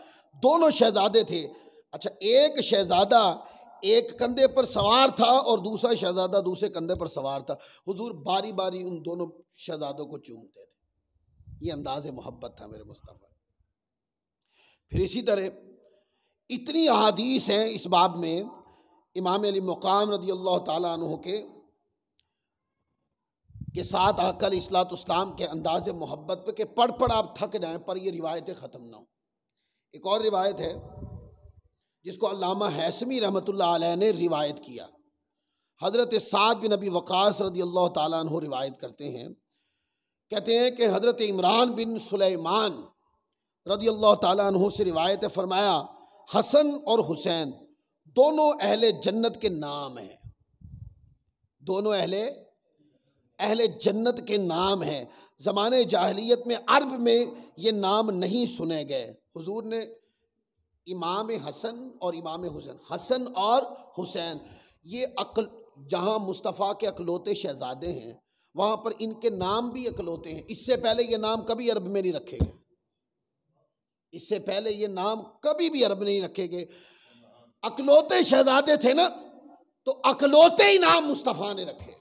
دونوں شہزادے تھے۔ اچھا، ایک شہزادہ ایک کندھے پر سوار تھا اور دوسرا شہزادہ دوسرے کندھے پر سوار تھا۔ حضور باری باری ان دونوں شہزادوں کو چومتے تھے، یہ انداز محبت تھا میرے مصطفیٰ۔ پھر اسی طرح اتنی احادیث ہیں اس باب میں، امام علی مقام رضی اللہ تعالیٰ عنہ کے ساتھ آقا علیہ الصلوۃ والسلام کے انداز محبت پہ کہ پڑھ پڑھ آپ تھک جائیں پر یہ روایتیں ختم نہ ہوں۔ ایک اور روایت ہے جس کو علامہ حیثمی رحمۃ اللہ علیہ نے روایت کیا، حضرت سعد بن ابی وقاص رضی اللہ تعالیٰ عنہ روایت کرتے ہیں، کہتے ہیں کہ حضرت عمران بن سلیمان رضی اللہ تعالیٰ عنہ سے روایت ہے، فرمایا حسن اور حسین دونوں اہل جنت کے نام ہیں، دونوں اہل جنت کے نام ہیں۔ زمانے جاہلیت میں عرب میں یہ نام نہیں سنے گئے۔ حضور نے امام حسن اور امام حسین، حسن اور حسین، یہ جہاں مصطفیٰ کے اکلوتے شہزادے ہیں وہاں پر ان کے نام بھی اکلوتے ہیں۔ اس سے پہلے یہ نام کبھی عرب میں نہیں رکھے گئے، اس سے پہلے یہ نام کبھی بھی عرب نہیں رکھے گئے۔ اکلوتے شہزادے تھے نا، تو اکلوتے ہی نام مصطفیٰ نے رکھے،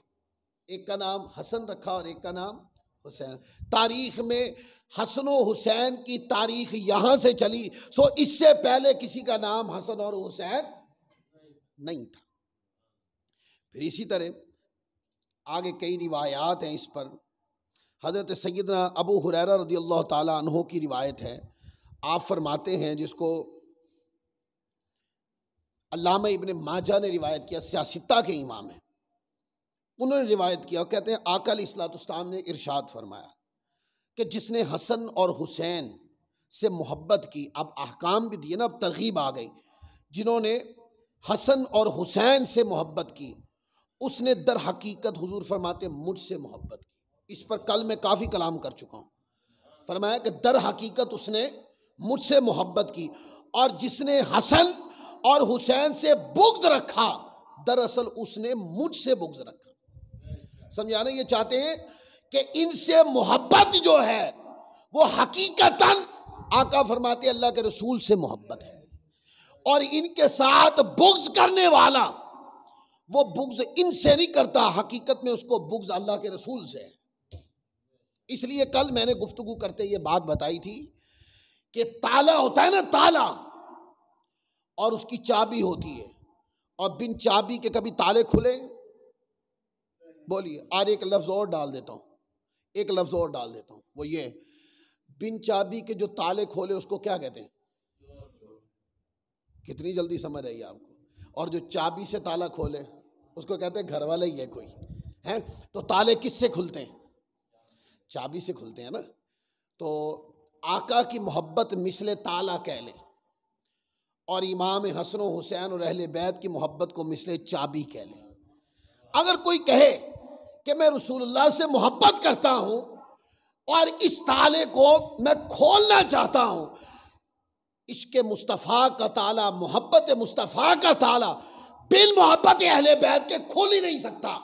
ایک کا نام حسن رکھا اور ایک کا نام حسین۔ تاریخ میں حسن و حسین کی تاریخ یہاں سے چلی، سو اس سے پہلے کسی کا نام حسن اور حسین نہیں تھا۔ پھر اسی طرح آگے کئی روایات ہیں اس پر۔ حضرت سیدنا ابو ہریرہ رضی اللہ تعالیٰ عنہ کی روایت ہے، آپ فرماتے ہیں، جس کو علامہ ابن ماجہ نے روایت کیا، سیاستہ کے امام ہیں، انہوں نے روایت کیا، کہتے ہیں آقا علیہ الصلوۃ والسلام نے ارشاد فرمایا کہ جس نے حسن اور حسین سے محبت کی، اب احکام بھی دیے نا، اب ترغیب آ گئی، جنہوں نے حسن اور حسین سے محبت کی اس نے در حقیقت، حضور فرماتے مجھ سے محبت کی۔ اس پر کل میں کافی کلام کر چکا ہوں۔ فرمایا کہ در حقیقت اس نے مجھ سے محبت کی، اور جس نے حسن اور حسین سے بغض رکھا دراصل اس نے مجھ سے بغض رکھا۔ سمجھانا یہ چاہتے ہیں کہ ان سے محبت جو ہے وہ حقیقتاً آقا فرماتے اللہ کے رسول سے محبت ہے، اور ان کے ساتھ بغض کرنے والا وہ بغض ان سے نہیں کرتا، حقیقت میں اس کو بغض اللہ کے رسول سے ہے۔ اس لیے کل میں نے گفتگو کرتے یہ بات بتائی تھی کہ تالا ہوتا ہے نا، تالا، اور اس کی چابی ہوتی ہے، اور بن چابی کے کبھی تالے کھلے؟ بولیے۔ آج ایک لفظ اور ڈال دیتا ہوں، وہ یہ بن چابی کے جو تالے کھولے اس کو کیا کہتے ہیں؟ کتنی جلدی سمجھ آئی آپ کو؟ اور جو چابی سے تالا کھولے اس کو کہتے ہیں گھر والا ہی ہے کوئی ہے۔ تو تالے کس سے کھلتے ہیں؟ چابی سے کھلتے ہیں نا۔ تو آقا کی محبت مثل تالا کہہ لیں، اور امام حسن و حسین اور اہل بیت کی محبت کو مثل چابی کہہ لیں۔ اگر کوئی کہے کہ میں رسول اللہ سے محبت کرتا ہوں اور اس تالے کو میں کھولنا چاہتا ہوں، عشق مصطفیٰ کا تالا، محبت مصطفیٰ کا تالا بن محبت اہل بیت کے کھول ہی نہیں سکتا،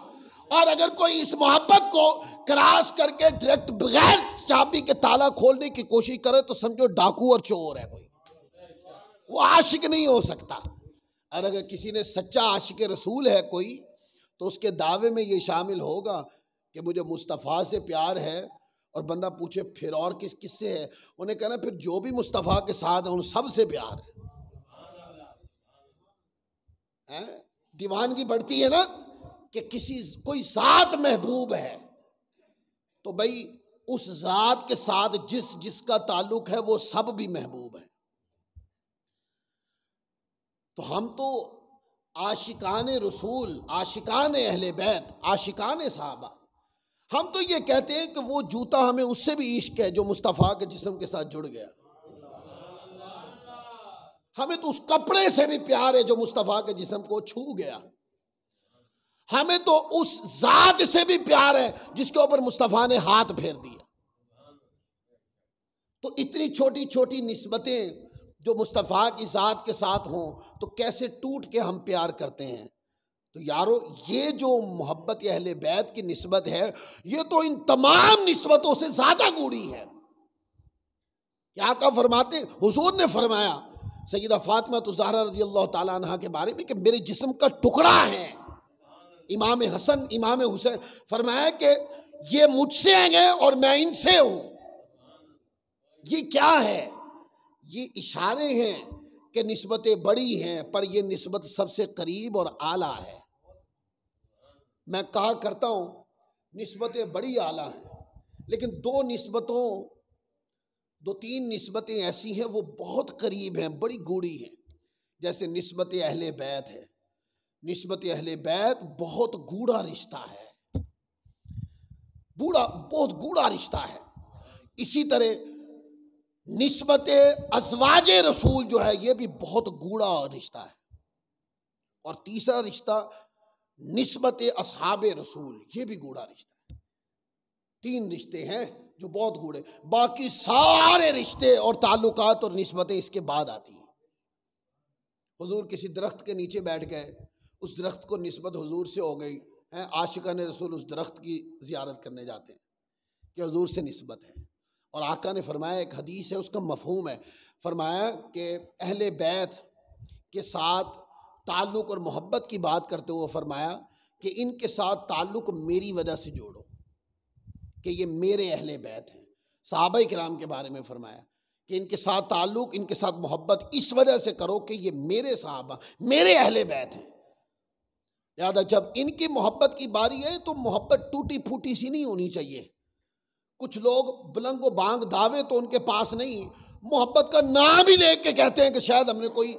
اور اگر کوئی اس محبت کو کراس کر کے ڈائریکٹ بغیر چابی کے تالا کھولنے کی کوشش کرے تو سمجھو ڈاکو اور چور ہے کوئی، وہ عاشق نہیں ہو سکتا۔ اور اگر کسی نے سچا عاشق رسول ہے کوئی تو اس کے دعوے میں یہ شامل ہوگا کہ مجھے مصطفیٰ سے پیار ہے، اور بندہ پوچھے پھر اور کس کس سے ہے، انہیں کہنا پھر جو بھی مصطفیٰ کے ساتھ ہیں ان سب سے پیار ہے۔ دیوانگی بڑھتی ہے نا کہ کوئی ذات محبوب ہے تو بھائی اس ذات کے ساتھ جس کا تعلق ہے وہ سب بھی محبوب ہیں۔ تو ہم تو عاشقان رسول، عاشقان اہل بیت، عاشقان صحابہ، ہم تو یہ کہتے ہیں کہ وہ جوتا ہمیں اس سے بھی عشق ہے جو مصطفیٰ کے جسم کے ساتھ جڑ گیا، ہمیں تو اس کپڑے سے بھی پیار ہے جو مصطفیٰ کے جسم کو چھو گیا، ہمیں تو اس ذات سے بھی پیار ہے جس کے اوپر مصطفیٰ نے ہاتھ پھیر دیا۔ تو اتنی چھوٹی چھوٹی نسبتیں جو مصطفیٰ کی ذات کے ساتھ ہوں تو کیسے ٹوٹ کے ہم پیار کرتے ہیں۔ تو یارو یہ جو محبت اہل بیت کی نسبت ہے یہ تو ان تمام نسبتوں سے زیادہ گوڑی ہے۔ کیا کا فرماتے حضور نے فرمایا سیدہ فاطمہ الزہرا رضی اللہ تعالیٰ عنہ کے بارے میں کہ میرے جسم کا ٹکڑا ہے امام حسن امام حسین، فرمایا کہ یہ مجھ سے ہیں اور میں ان سے ہوں۔ یہ کیا ہے؟ یہ اشارے ہیں کہ نسبتیں بڑی ہیں، پر یہ نسبت سب سے قریب اور اعلیٰ ہے۔ میں کہا کرتا ہوں نسبتیں بڑی اعلیٰ ہیں، لیکن دو تین نسبتیں ایسی ہیں وہ بہت قریب ہیں، بڑی گوڑی ہیں، جیسے نسبت اہل بیت ہے۔ نسبت اہل بیت بہت گوڑا رشتہ ہے، بہت گوڑا رشتہ ہے۔ اسی طرح نسبت ازواج رسول جو ہے یہ بھی بہت گوڑا رشتہ ہے، اور تیسرا رشتہ نسبت اصحاب رسول، یہ بھی گوڑا رشتہ ہے۔ تین رشتے ہیں جو بہت گوڑے، باقی سارے رشتے اور تعلقات اور نسبتیں اس کے بعد آتی ہیں۔ حضور کسی درخت کے نیچے بیٹھ گئے، اس درخت کو نسبت حضور سے ہو گئی، عاشقان رسول اس درخت کی زیارت کرنے جاتے ہیں کہ حضور سے نسبت ہے۔ اور آقا نے فرمایا، ایک حدیث ہے اس کا مفہوم ہے، فرمایا کہ اہل بیت کے ساتھ تعلق اور محبت کی بات کرتے ہوئے فرمایا کہ ان کے ساتھ تعلق میری وجہ سے جوڑو، کہ یہ میرے اہل بیت ہیں۔ صحابہ کرام کے بارے میں فرمایا کہ ان کے ساتھ تعلق، ان کے ساتھ محبت اس وجہ سے کرو کہ یہ میرے صحابہ، میرے اہل بیت ہیں۔ لہٰذا جب ان کی محبت کی باری ہے تو محبت ٹوٹی پھوٹی سی نہیں ہونی چاہیے۔ کچھ لوگ بلنگ و بانگ دعوے تو ان کے پاس نہیں، محبت کا نام ہی لے کے کہتے ہیں کہ شاید ہم نے کوئی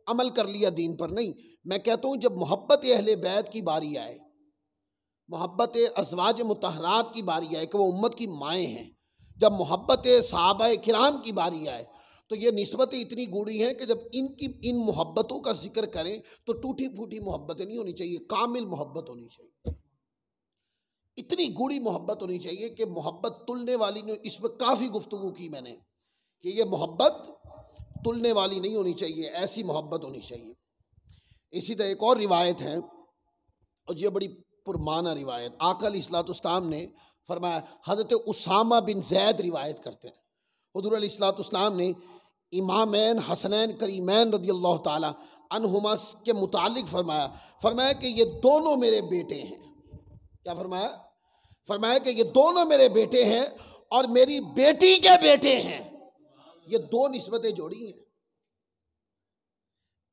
عمل کر لیا دین پر۔ نہیں، میں کہتا ہوں جب محبت اہل بیت کی باری آئے، محبت ازواج مطہرات کی باری آئے کہ وہ امت کی مائیں ہیں، جب محبت صحابہ کرام کی باری آئے تو یہ نسبتیں اتنی گوڑی ہیں کہ جب ان محبتوں کا ذکر کریں تو ٹوٹی پھوٹی محبتیں نہیں ہونی چاہیے، کامل محبت ہونی چاہیے۔ اتنی گوڑی محبت ہونی چاہیے کہ محبت تلنے والی نہیں. اس پر کافی گفتگو کی میں نے کہ یہ محبت تلنے والی نہیں ہونی چاہیے، ایسی محبت ہونی چاہیے. اسی طرح ایک اور روایت ہے اور یہ بڑی پرمعنی روایت، آقا علیہ الصلوۃ والسلام نے فرمایا، حضرت اسامہ بن زید روایت کرتے ہیں، حضور علیہ الصلوۃ والسلام نے امامین حسنین کریمین رضی اللہ تعالی عنہما کے متعلق فرمایا کہ یہ دونوں میرے بیٹے ہیں. کیا فرمایا؟ فرمایا کہ یہ دونوں میرے بیٹے ہیں اور میری بیٹی کے بیٹے ہیں. یہ دو نسبتیں جوڑی ہیں.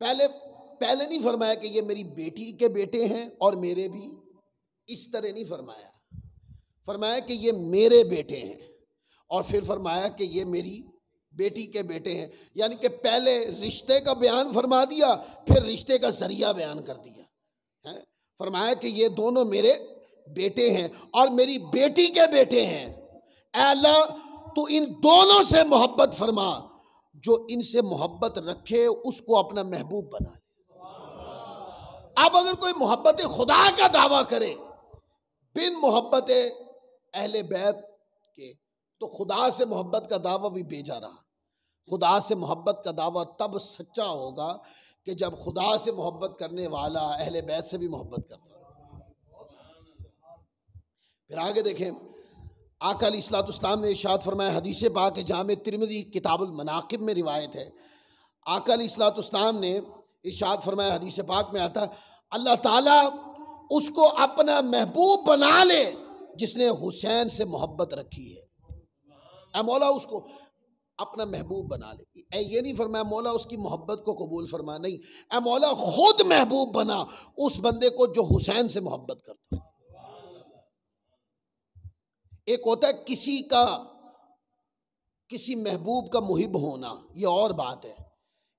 پہلے نہیں فرمایا کہ یہ میری بیٹی کے بیٹے ہیں اور میرے بھی، اس طرح نہیں فرمایا. فرمایا کہ یہ میرے بیٹے ہیں اور پھر فرمایا کہ یہ میری بیٹی کے بیٹے ہیں. یعنی کہ پہلے رشتے کا بیان فرما دیا، پھر رشتے کا ذریعہ بیان کر دیا. فرمایا کہ یہ دونوں میرے بیٹے ہیں اور میری بیٹی کے بیٹے ہیں. اے اللہ تو ان دونوں سے محبت فرما، جو ان سے محبت رکھے اس کو اپنا محبوب بنا لے. اب اگر کوئی محبت خدا کا دعویٰ کرے بن محبت اہل بیت کے، تو خدا سے محبت کا دعویٰ بھی بھیجا رہا. خدا سے محبت کا دعویٰ تب سچا ہوگا کہ جب خدا سے محبت کرنے والا اہل بیت سے بھی محبت کرتا. پھر آگے دیکھیں، آقا علیہ الصلوۃ والسلام نے ارشاد فرمایا، حدیث پاک جامع ترمذی کتاب المناقب میں روایت ہے، آقا علیہ الصلوۃ والسلام نے ارشاد فرمایا، حدیث پاک میں آتا، اللہ تعالیٰ اس کو اپنا محبوب بنا لے جس نے حسین سے محبت رکھی ہے. اے مولا اس کو اپنا محبوب بنا لے. یہ نہیں فرمایا مولا اس کی محبت کو قبول فرما، نہیں، اے مولا خود محبوب بنا اس بندے کو جو حسین سے محبت کرتا ہے. ایک ہوتا ہے کسی محبوب کا محب ہونا، یہ اور بات ہے.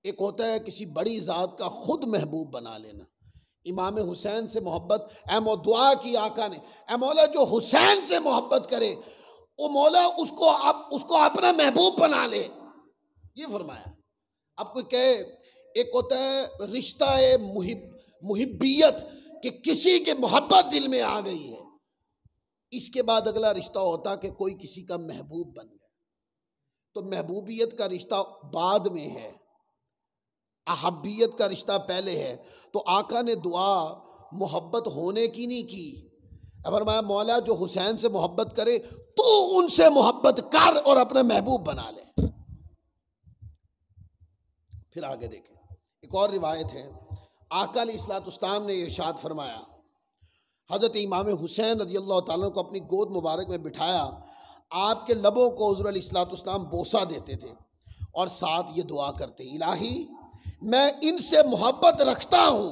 ایک ہوتا ہے کسی بڑی ذات کا خود محبوب بنا لینا. امام حسین سے محبت، دعا کی آقا نے، اے مولا جو حسین سے محبت کرے او مولا اس کو اپنا محبوب بنا لے، یہ فرمایا. اب کوئی کہے، ایک ہوتا ہے رشتہ محبیت کہ کسی کے محبت دل میں آ گئی ہے، اس کے بعد اگلا رشتہ ہوتا کہ کوئی کسی کا محبوب بن گیا. تو محبوبیت کا رشتہ بعد میں ہے، احبیت کا رشتہ پہلے ہے. تو آقا نے دعا محبت ہونے کی نہیں کی، فرمایا مولا جو حسین سے محبت کرے تو ان سے محبت کر اور اپنا محبوب بنا لے. پھر آگے دیکھیں، ایک اور روایت ہے، آقا علیہ الصلوۃ والسلام نے ارشاد فرمایا، حضرت امام حسین رضی اللہ تعالیٰ کو اپنی گود مبارک میں بٹھایا، آپ کے لبوں کو حضور علیہ الصلوۃ والسلام بوسہ دیتے تھے اور ساتھ یہ دعا کرتے، الہی میں ان سے محبت رکھتا ہوں،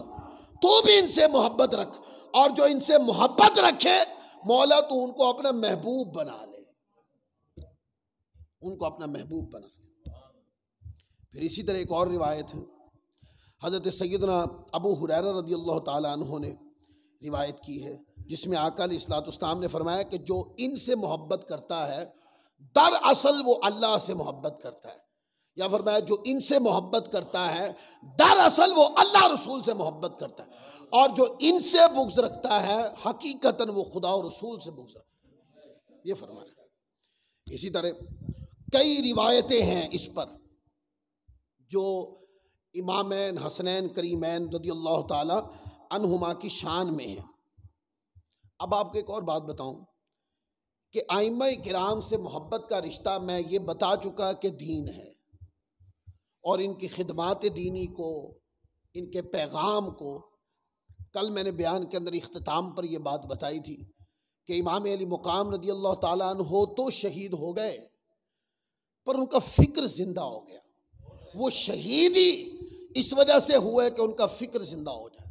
تو بھی ان سے محبت رکھ، اور جو ان سے محبت رکھے مولا تو ان کو اپنا محبوب بنا لے، ان کو اپنا محبوب بنا لے. پھر اسی طرح ایک اور روایت ہے، حضرت سیدنا ابو ہریرہ رضی اللہ تعالیٰ عنہ نے روایت کی ہے، جس میں آقا علیہ الصلوۃ والسلام نے فرمایا کہ جو ان سے محبت کرتا ہے دراصل وہ اللہ سے محبت کرتا ہے، یا فرمایا جو ان سے محبت کرتا ہے دراصل وہ اللہ رسول سے محبت کرتا ہے، اور جو ان سے بغض رکھتا ہے حقیقتاً وہ خدا و رسول سے بغض رکھتا ہے، یہ فرمایا. اسی طرح کئی روایتیں ہیں اس پر جو امامین حسنین کریمین رضی اللہ تعالی عنہما کی شان میں ہیں. اب آپ کو ایک اور بات بتاؤں کہ ائمہ کرام سے محبت کا رشتہ میں یہ بتا چکا کہ دین ہے، اور ان کی خدمات دینی کو، ان کے پیغام کو، کل میں نے بیان کے اندر اختتام پر یہ بات بتائی تھی کہ امام علی مقام رضی اللہ تعالیٰ عنہ تو شہید ہو گئے پر ان کا فکر زندہ ہو گیا. وہ شہید ہی اس وجہ سے ہوا ہے کہ ان کا فکر زندہ ہو جائے.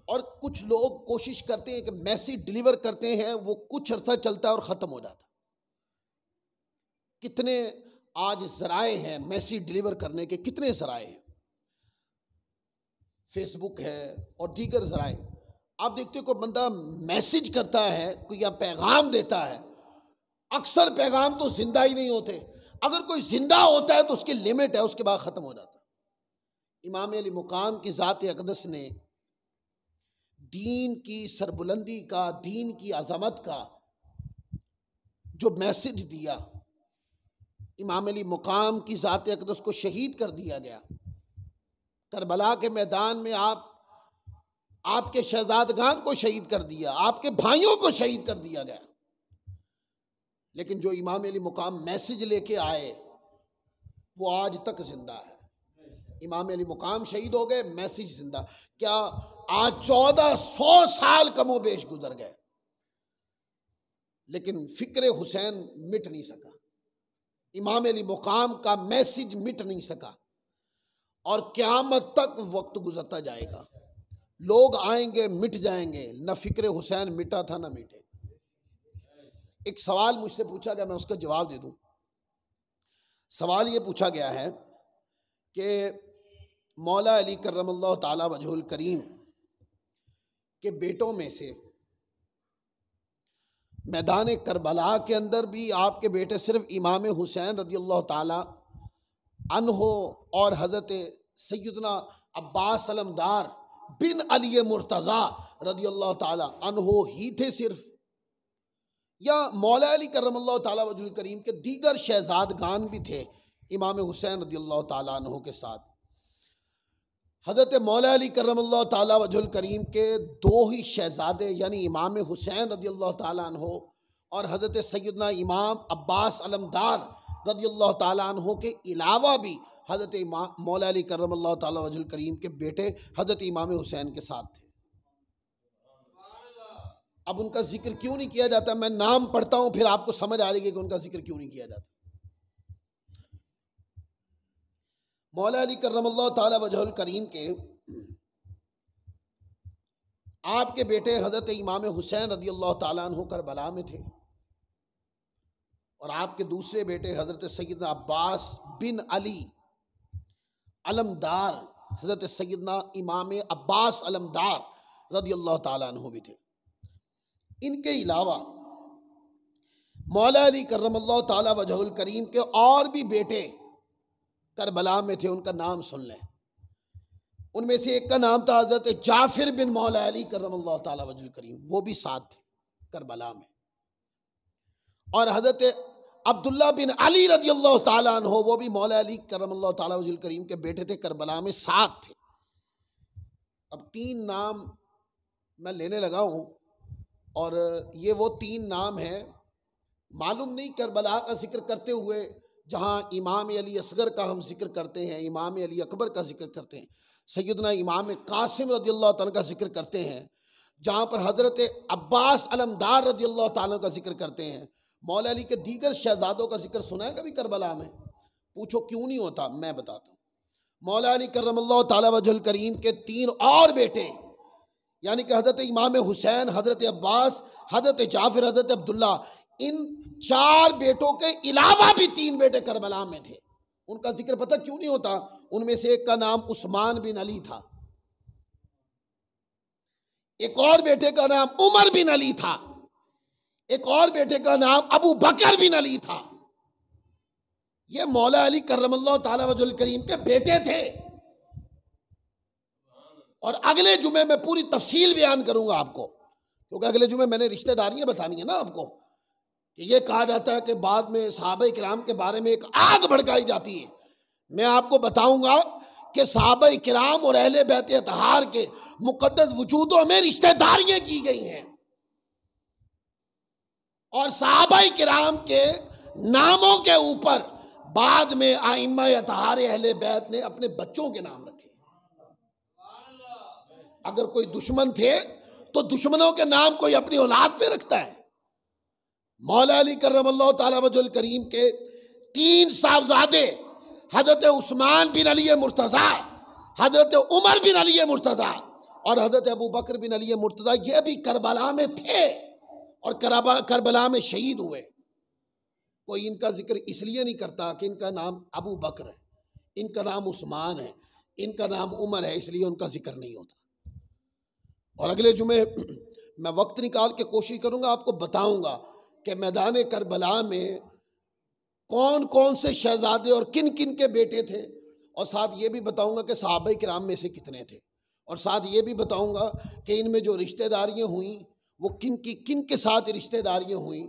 اور کچھ لوگ کوشش کرتے ہیں کہ میسیج ڈیلیور کرتے ہیں، وہ کچھ عرصہ چلتا ہے اور ختم ہو جاتا. کتنے آج ذرائع ہیں میسیج ڈیلیور کرنے کے، کتنے ذرائع ہیں، فیس بک ہے اور دیگر ذرائع. آپ دیکھتے ہو کہ بندہ میسیج کرتا ہے، کوئی یا پیغام دیتا ہے، اکثر پیغام تو زندہ ہی نہیں ہوتے. اگر کوئی زندہ ہوتا ہے تو اس کی لمٹ ہے، اس کے بعد ختم ہو جاتا. امام علی مقام کی ذات اقدس نے دین کی سربلندی کا، دین کی عظمت کا جو میسج دیا، امام علی مقام کی ذات اقدس کو شہید کر دیا گیا، کربلا کے میدان میں آپ کے شہزادگان کو شہید کر دیا، آپ کے بھائیوں کو شہید کر دیا گیا، لیکن جو امام علی مقام میسج لے کے آئے وہ آج تک زندہ ہے۔ امام علی مقام شہید ہو گئے، میسج زندہ۔ کیا آج 1400 سال کم و بیش گزر گئے، لیکن فکر حسین مٹ نہیں سکا، امام علی مقام کا میسج مٹ نہیں سکا، اور قیامت تک وقت گزرتا جائے گا، لوگ آئیں گے مٹ جائیں گے، نہ فکر حسین مٹا تھا نہ مٹے۔ ایک سوال مجھ سے پوچھا گیا، میں اس کا جواب دے دوں۔ سوال یہ پوچھا گیا ہے کہ مولا علی کرم اللہ تعالی وجہ الکریم کے بیٹوں میں سے میدان کربلا کے اندر بھی آپ کے بیٹے صرف امام حسین رضی اللہ تعالی عنہ اور حضرت سیدنا عباس علمدار بن علی مرتضیٰ رضی اللہ تعالی عنہ ہی تھے صرف، یا مولا علی کرم اللہ تعالی وجہ الکریم کے دیگر شہزادگان بھی تھے امام حسین رضی اللہ تعالی عنہ کے ساتھ؟ حضرت مولا علی کرم اللہ تعالی وجہ الکریم کے دو ہی شہزادے یعنی امام حسین رضی اللہ تعالی عنہ اور حضرت سیدنا امام عباس علمدار رضی اللہ تعالی عنہ کے علاوہ بھی حضرت مولا علی کرم اللہ تعالی وجہ الکریم کے بیٹے حضرت امام حسین کے ساتھ تھے۔ اب ان کا ذکر کیوں نہیں کیا جاتا؟ میں نام پڑھتا ہوں پھر آپ کو سمجھ آ رہی ہے کہ ان کا ذکر کیوں نہیں کیا جاتا۔ مولا علی کرم اللہ تعالی وجہ الکریم کے آپ کے بیٹے حضرت امام حسین رضی اللہ تعالیٰ عنہ کربلا میں تھے، اور آپ کے دوسرے بیٹے حضرت سیدنا عباس بن علی علمدار حضرت سیدنا امام عباس علمدار رضی اللہ تعالیٰ عنہ بھی تھے۔ ان کے علاوہ مولا علی کرم اللہ تعالیٰ وجہ الکریم کے اور بھی بیٹے کربلا میں تھے، ان کا نام سن لیں۔ ان میں سے ایک کا نام تھا حضرت جعفر بن مولا علی کرم اللہ تعالیٰ وجہ الکریم، وہ بھی ساتھ تھے کربلا میں، اور حضرت عبداللہ بن علی رضی اللہ تعالیٰ عنہ وہ بھی مولا علی کرم اللہ تعالیٰ وجہ الکریم کے بیٹے تھے، کربلا میں ساتھ تھے۔ اب 3 نام میں لینے لگا ہوں، اور یہ وہ 3 نام ہیں، معلوم نہیں کربلا کا ذکر کرتے ہوئے جہاں امام علی اصغر کا ہم ذکر کرتے ہیں، امام علی اکبر کا ذکر کرتے ہیں، سیدنا امام قاسم رضی اللہ تعالیٰ کا ذکر کرتے ہیں، جہاں پر حضرت عباس علمدار رضی اللہ تعالیٰ کا ذکر کرتے ہیں، مولا علی کے دیگر شہزادوں کا ذکر سنا ہے کبھی کربلا میں؟ پوچھو کیوں نہیں ہوتا، میں بتاتا ہوں۔ مولا علی کرم اللہ تعالیٰ وجہ الکریم کے 3 اور بیٹے یعنی کہ حضرت امام حسین، حضرت عباس، حضرت جعفر، حضرت عبداللہ، ان 4 بیٹوں کے علاوہ بھی 3 بیٹے کربلا میں تھے، ان کا ذکر پتہ کیوں نہیں ہوتا؟ ان میں سے ایک کا نام عثمان بن علی تھا، ایک اور بیٹے کا نام عمر بن علی تھا، ایک اور بیٹے کا نام ابو بکر بن علی تھا۔ یہ مولا علی کرم اللہ تعالی وجہ الکریم کے بیٹے تھے، اور اگلے جمعے میں پوری تفصیل بیان کروں گا آپ کو، کیونکہ اگلے جمعے میں نے رشتہ داریاں بتانی ہیں نا آپ کو، کہ یہ کہا جاتا ہے کہ بعد میں صحابہ کرام کے بارے میں ایک آگ بھڑکائی جاتی ہے۔ میں آپ کو بتاؤں گا کہ صحابہ کرام اور اہل بیت اطہار کے مقدس وجودوں میں رشتہ داریاں کی گئی ہیں، اور صحابہ کرام کے ناموں کے اوپر بعد میں ائمہ اطہار اہل بیت نے اپنے بچوں کے نام رکھے۔ اگر کوئی دشمن تھے تو دشمنوں کے نام کوئی اپنی اولاد پہ رکھتا ہے۔ مولا علی کرم اللہ تعالی وجہ الکریم کے 3 صاحبزادے حضرت عثمان بن علی مرتضیٰ، حضرت عمر بن علی مرتضیٰ اور حضرت ابو بکر بن علی مرتضیٰ، یہ بھی کربلا میں تھے اور کربلا میں شہید ہوئے۔ کوئی ان کا ذکر اس لیے نہیں کرتا کہ ان کا نام ابو بکر ہے، ان کا نام عثمان ہے، ان کا نام عمر ہے، اس لیے ان کا ذکر نہیں ہوتا۔ اور اگلے جمعے میں وقت نکال کے کوشش کروں گا، آپ کو بتاؤں گا کہ میدان کربلا میں کون کون سے شہزادے اور کن کن کے بیٹے تھے، اور ساتھ یہ بھی بتاؤں گا کہ صحابہ کرام میں سے کتنے تھے، اور ساتھ یہ بھی بتاؤں گا کہ ان میں جو رشتہ داریاں ہوئیں وہ کن کے ساتھ رشتہ داریاں ہوئیں،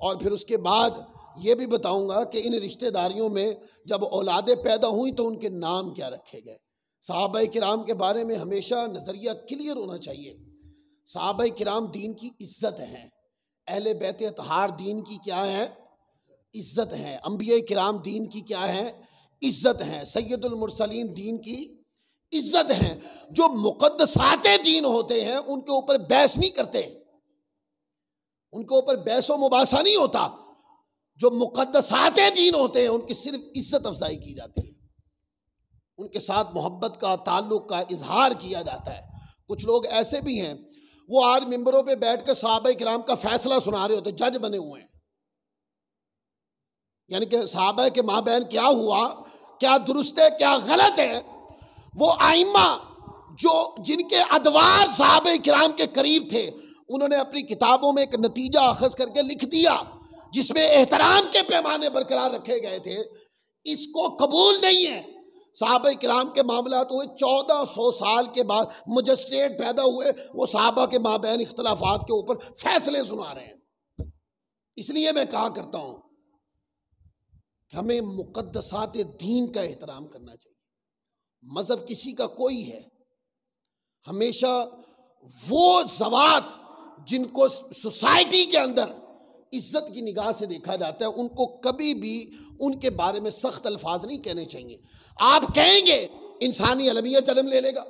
اور پھر اس کے بعد یہ بھی بتاؤں گا کہ ان رشتہ داریوں میں جب اولادیں پیدا ہوئیں تو ان کے نام کیا رکھے گئے۔ صحابہ کرام کے بارے میں ہمیشہ نظریہ کلیئر ہونا چاہیے۔ صحابہ کرام دین کی عزت ہیں، اہل بیت اطہار دین کی کیا ہے؟ عزت ہیں۔ انبیاء کرام دین کی کیا ہے؟ عزت ہیں۔ سید المرسلین دین کی عزت ہیں۔ جو مقدسات دین ہوتے ہیں ان کے اوپر بحث نہیں کرتے، ان کے اوپر بحث و مباحثہ نہیں ہوتا۔ جو مقدسات دین ہوتے ہیں ان کی صرف عزت افزائی کی جاتی ہے، ان کے ساتھ محبت کا، تعلق کا اظہار کیا جاتا ہے۔ کچھ لوگ ایسے بھی ہیں وہ آج ممبروں پہ بیٹھ کر صحابہ کرام کا فیصلہ سنا رہے ہوتے، جج بنے ہوئے ہیں، یعنی کہ صحابہ کے مابین کیا ہوا، کیا درست ہے، کیا غلط ہے۔ وہ ائمہ جن کے ادوار صحابہ کرام کے قریب تھے، انہوں نے اپنی کتابوں میں ایک نتیجہ اخذ کر کے لکھ دیا جس میں احترام کے پیمانے برقرار رکھے گئے تھے، اس کو قبول نہیں ہے۔ صحابہ کرام کے معاملات ہوئے 1400 سال کے بعد مجسٹریٹ پیدا ہوئے، وہ صحابہ کے مابین اختلافات کے اوپر فیصلے سنا رہے ہیں۔ اس لیے میں کہا کرتا ہوں کہ ہمیں مقدسات دین کا احترام کرنا چاہیے۔ مذہب کسی کا کوئی ہے، ہمیشہ وہ ذوات جن کو سوسائٹی کے اندر عزت کی نگاہ سے دیکھا جاتا ہے ان کو کبھی بھی ان کے بارے میں سخت الفاظ نہیں کہنے چاہیے۔ آپ کہیں گے انسانی المیہ جنم لے لے گا،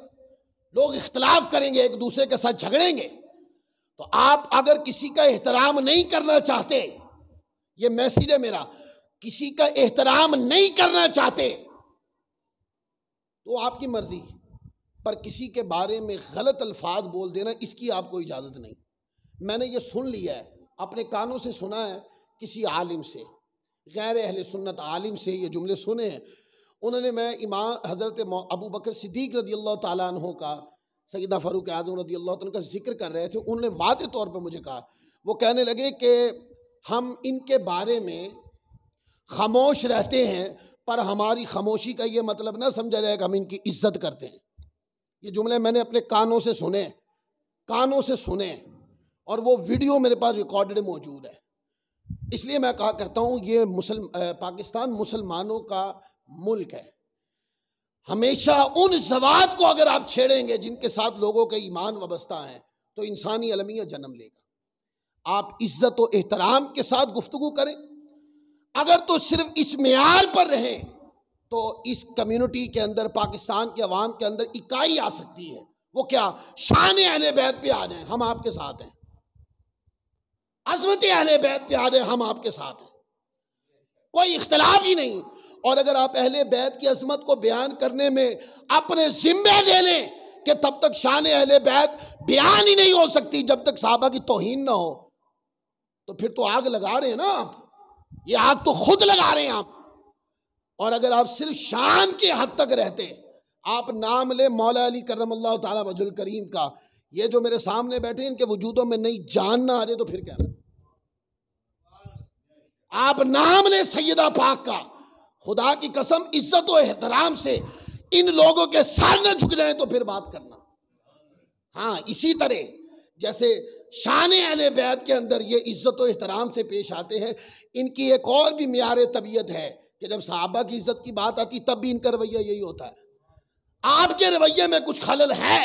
لوگ اختلاف کریں گے، ایک دوسرے کے ساتھ جھگڑیں گے، تو آپ اگر کسی کا احترام نہیں کرنا چاہتے، یہ میسیج ہے میرا، کسی کا احترام نہیں کرنا چاہتے تو آپ کی مرضی، پر کسی کے بارے میں غلط الفاظ بول دینا اس کی آپ کو اجازت نہیں۔ میں نے یہ سن لیا ہے، اپنے کانوں سے سنا ہے، کسی عالم سے، غیر اہل سنت عالم سے یہ جملے سنے ہیں۔ انہوں نے، میں امام حضرت ابو بکر صدیق رضی اللہ تعالیٰ عنہ کا، سیدہ فاروق اعظم رضی اللہ عنہ کا ذکر کر رہے تھے، انہوں نے واضح طور پہ مجھے کہا، وہ کہنے لگے کہ ہم ان کے بارے میں خاموش رہتے ہیں، پر ہماری خاموشی کا یہ مطلب نہ سمجھا جائے کہ ہم ان کی عزت کرتے ہیں۔ یہ جملے میں نے اپنے کانوں سے سنے اور وہ ویڈیو میرے پاس ریکارڈڈ موجود ہے۔ اس لیے میں کہا کرتا ہوں یہ پاکستان مسلمانوں کا ملک ہے۔ ہمیشہ ان ذوات کو اگر آپ چھیڑیں گے جن کے ساتھ لوگوں کے ایمان وابستہ ہیں تو انسانی المیہ جنم لے گا۔ آپ عزت و احترام کے ساتھ گفتگو کریں، اگر تو صرف اس معیار پر رہیں تو اس کمیونٹی کے اندر، پاکستان کے عوام کے اندر اکائی آ سکتی ہے۔ وہ کیا؟ شان اہل بیت پہ آ جائیں، ہم آپ کے ساتھ ہیں، عظمت اہل بیت پہ آ جائیں، ہم آپ کے ساتھ ہیں، کوئی اختلاف ہی نہیں۔ اور اگر آپ اہل بیت کی عظمت کو بیان کرنے میں اپنے ذمہ لے لیں کہ تب تک شان اہل بیت بیان ہی نہیں ہو سکتی جب تک صحابہ کی توہین نہ ہو، تو پھر تو آگ لگا رہے ہیں نا آپ، یہ آگ تو خود لگا رہے ہیں آپ۔ اور اگر آپ صرف شان کے حد تک رہتے، آپ نام لے مولا علی کرم اللہ تعالیٰ وجہ الکریم کا، یہ جو میرے سامنے بیٹھے ان کے وجودوں میں نئی جان نہ آ رہے تو پھر کیا رہے؟ آپ نام لے سیدہ پاک کا، خدا کی قسم عزت و احترام سے ان لوگوں کے سر نہ جھک جائیں تو پھر بات کرنا۔ ہاں، اسی طرح جیسے شان اہل بیت کے اندر یہ عزت و احترام سے پیش آتے ہیں، ان کی ایک اور بھی معیار طبیعت ہے کہ جب صحابہ کی عزت کی بات آتی تب بھی ان کا رویہ یہی ہوتا ہے۔ آپ کے رویے میں کچھ خلل ہے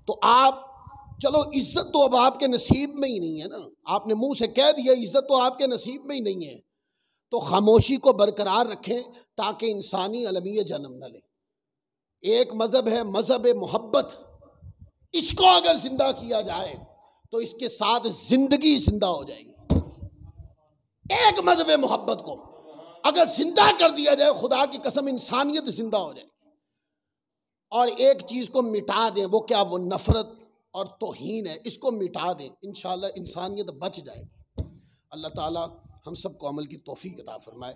تو آپ، چلو عزت تو اب آپ کے نصیب میں ہی نہیں ہے نا، آپ نے منہ سے کہہ دیا عزت تو آپ کے نصیب میں ہی نہیں ہے، تو خاموشی کو برقرار رکھیں تاکہ انسانی المیہ جنم نہ لے۔ ایک مذہب ہے مذہب محبت، اس کو اگر زندہ کیا جائے تو اس کے ساتھ زندگی زندہ ہو جائے گی۔ ایک مذہب محبت کو اگر زندہ کر دیا جائے، خدا کی قسم انسانیت زندہ ہو جائے گی۔ اور ایک چیز کو مٹا دیں، وہ کیا؟ وہ نفرت اور توہین ہے، اس کو مٹا دیں، انشاءاللہ انسانیت بچ جائے گی۔ اللہ تعالی ہم سب کو عمل کی توفیق عطا فرمائے۔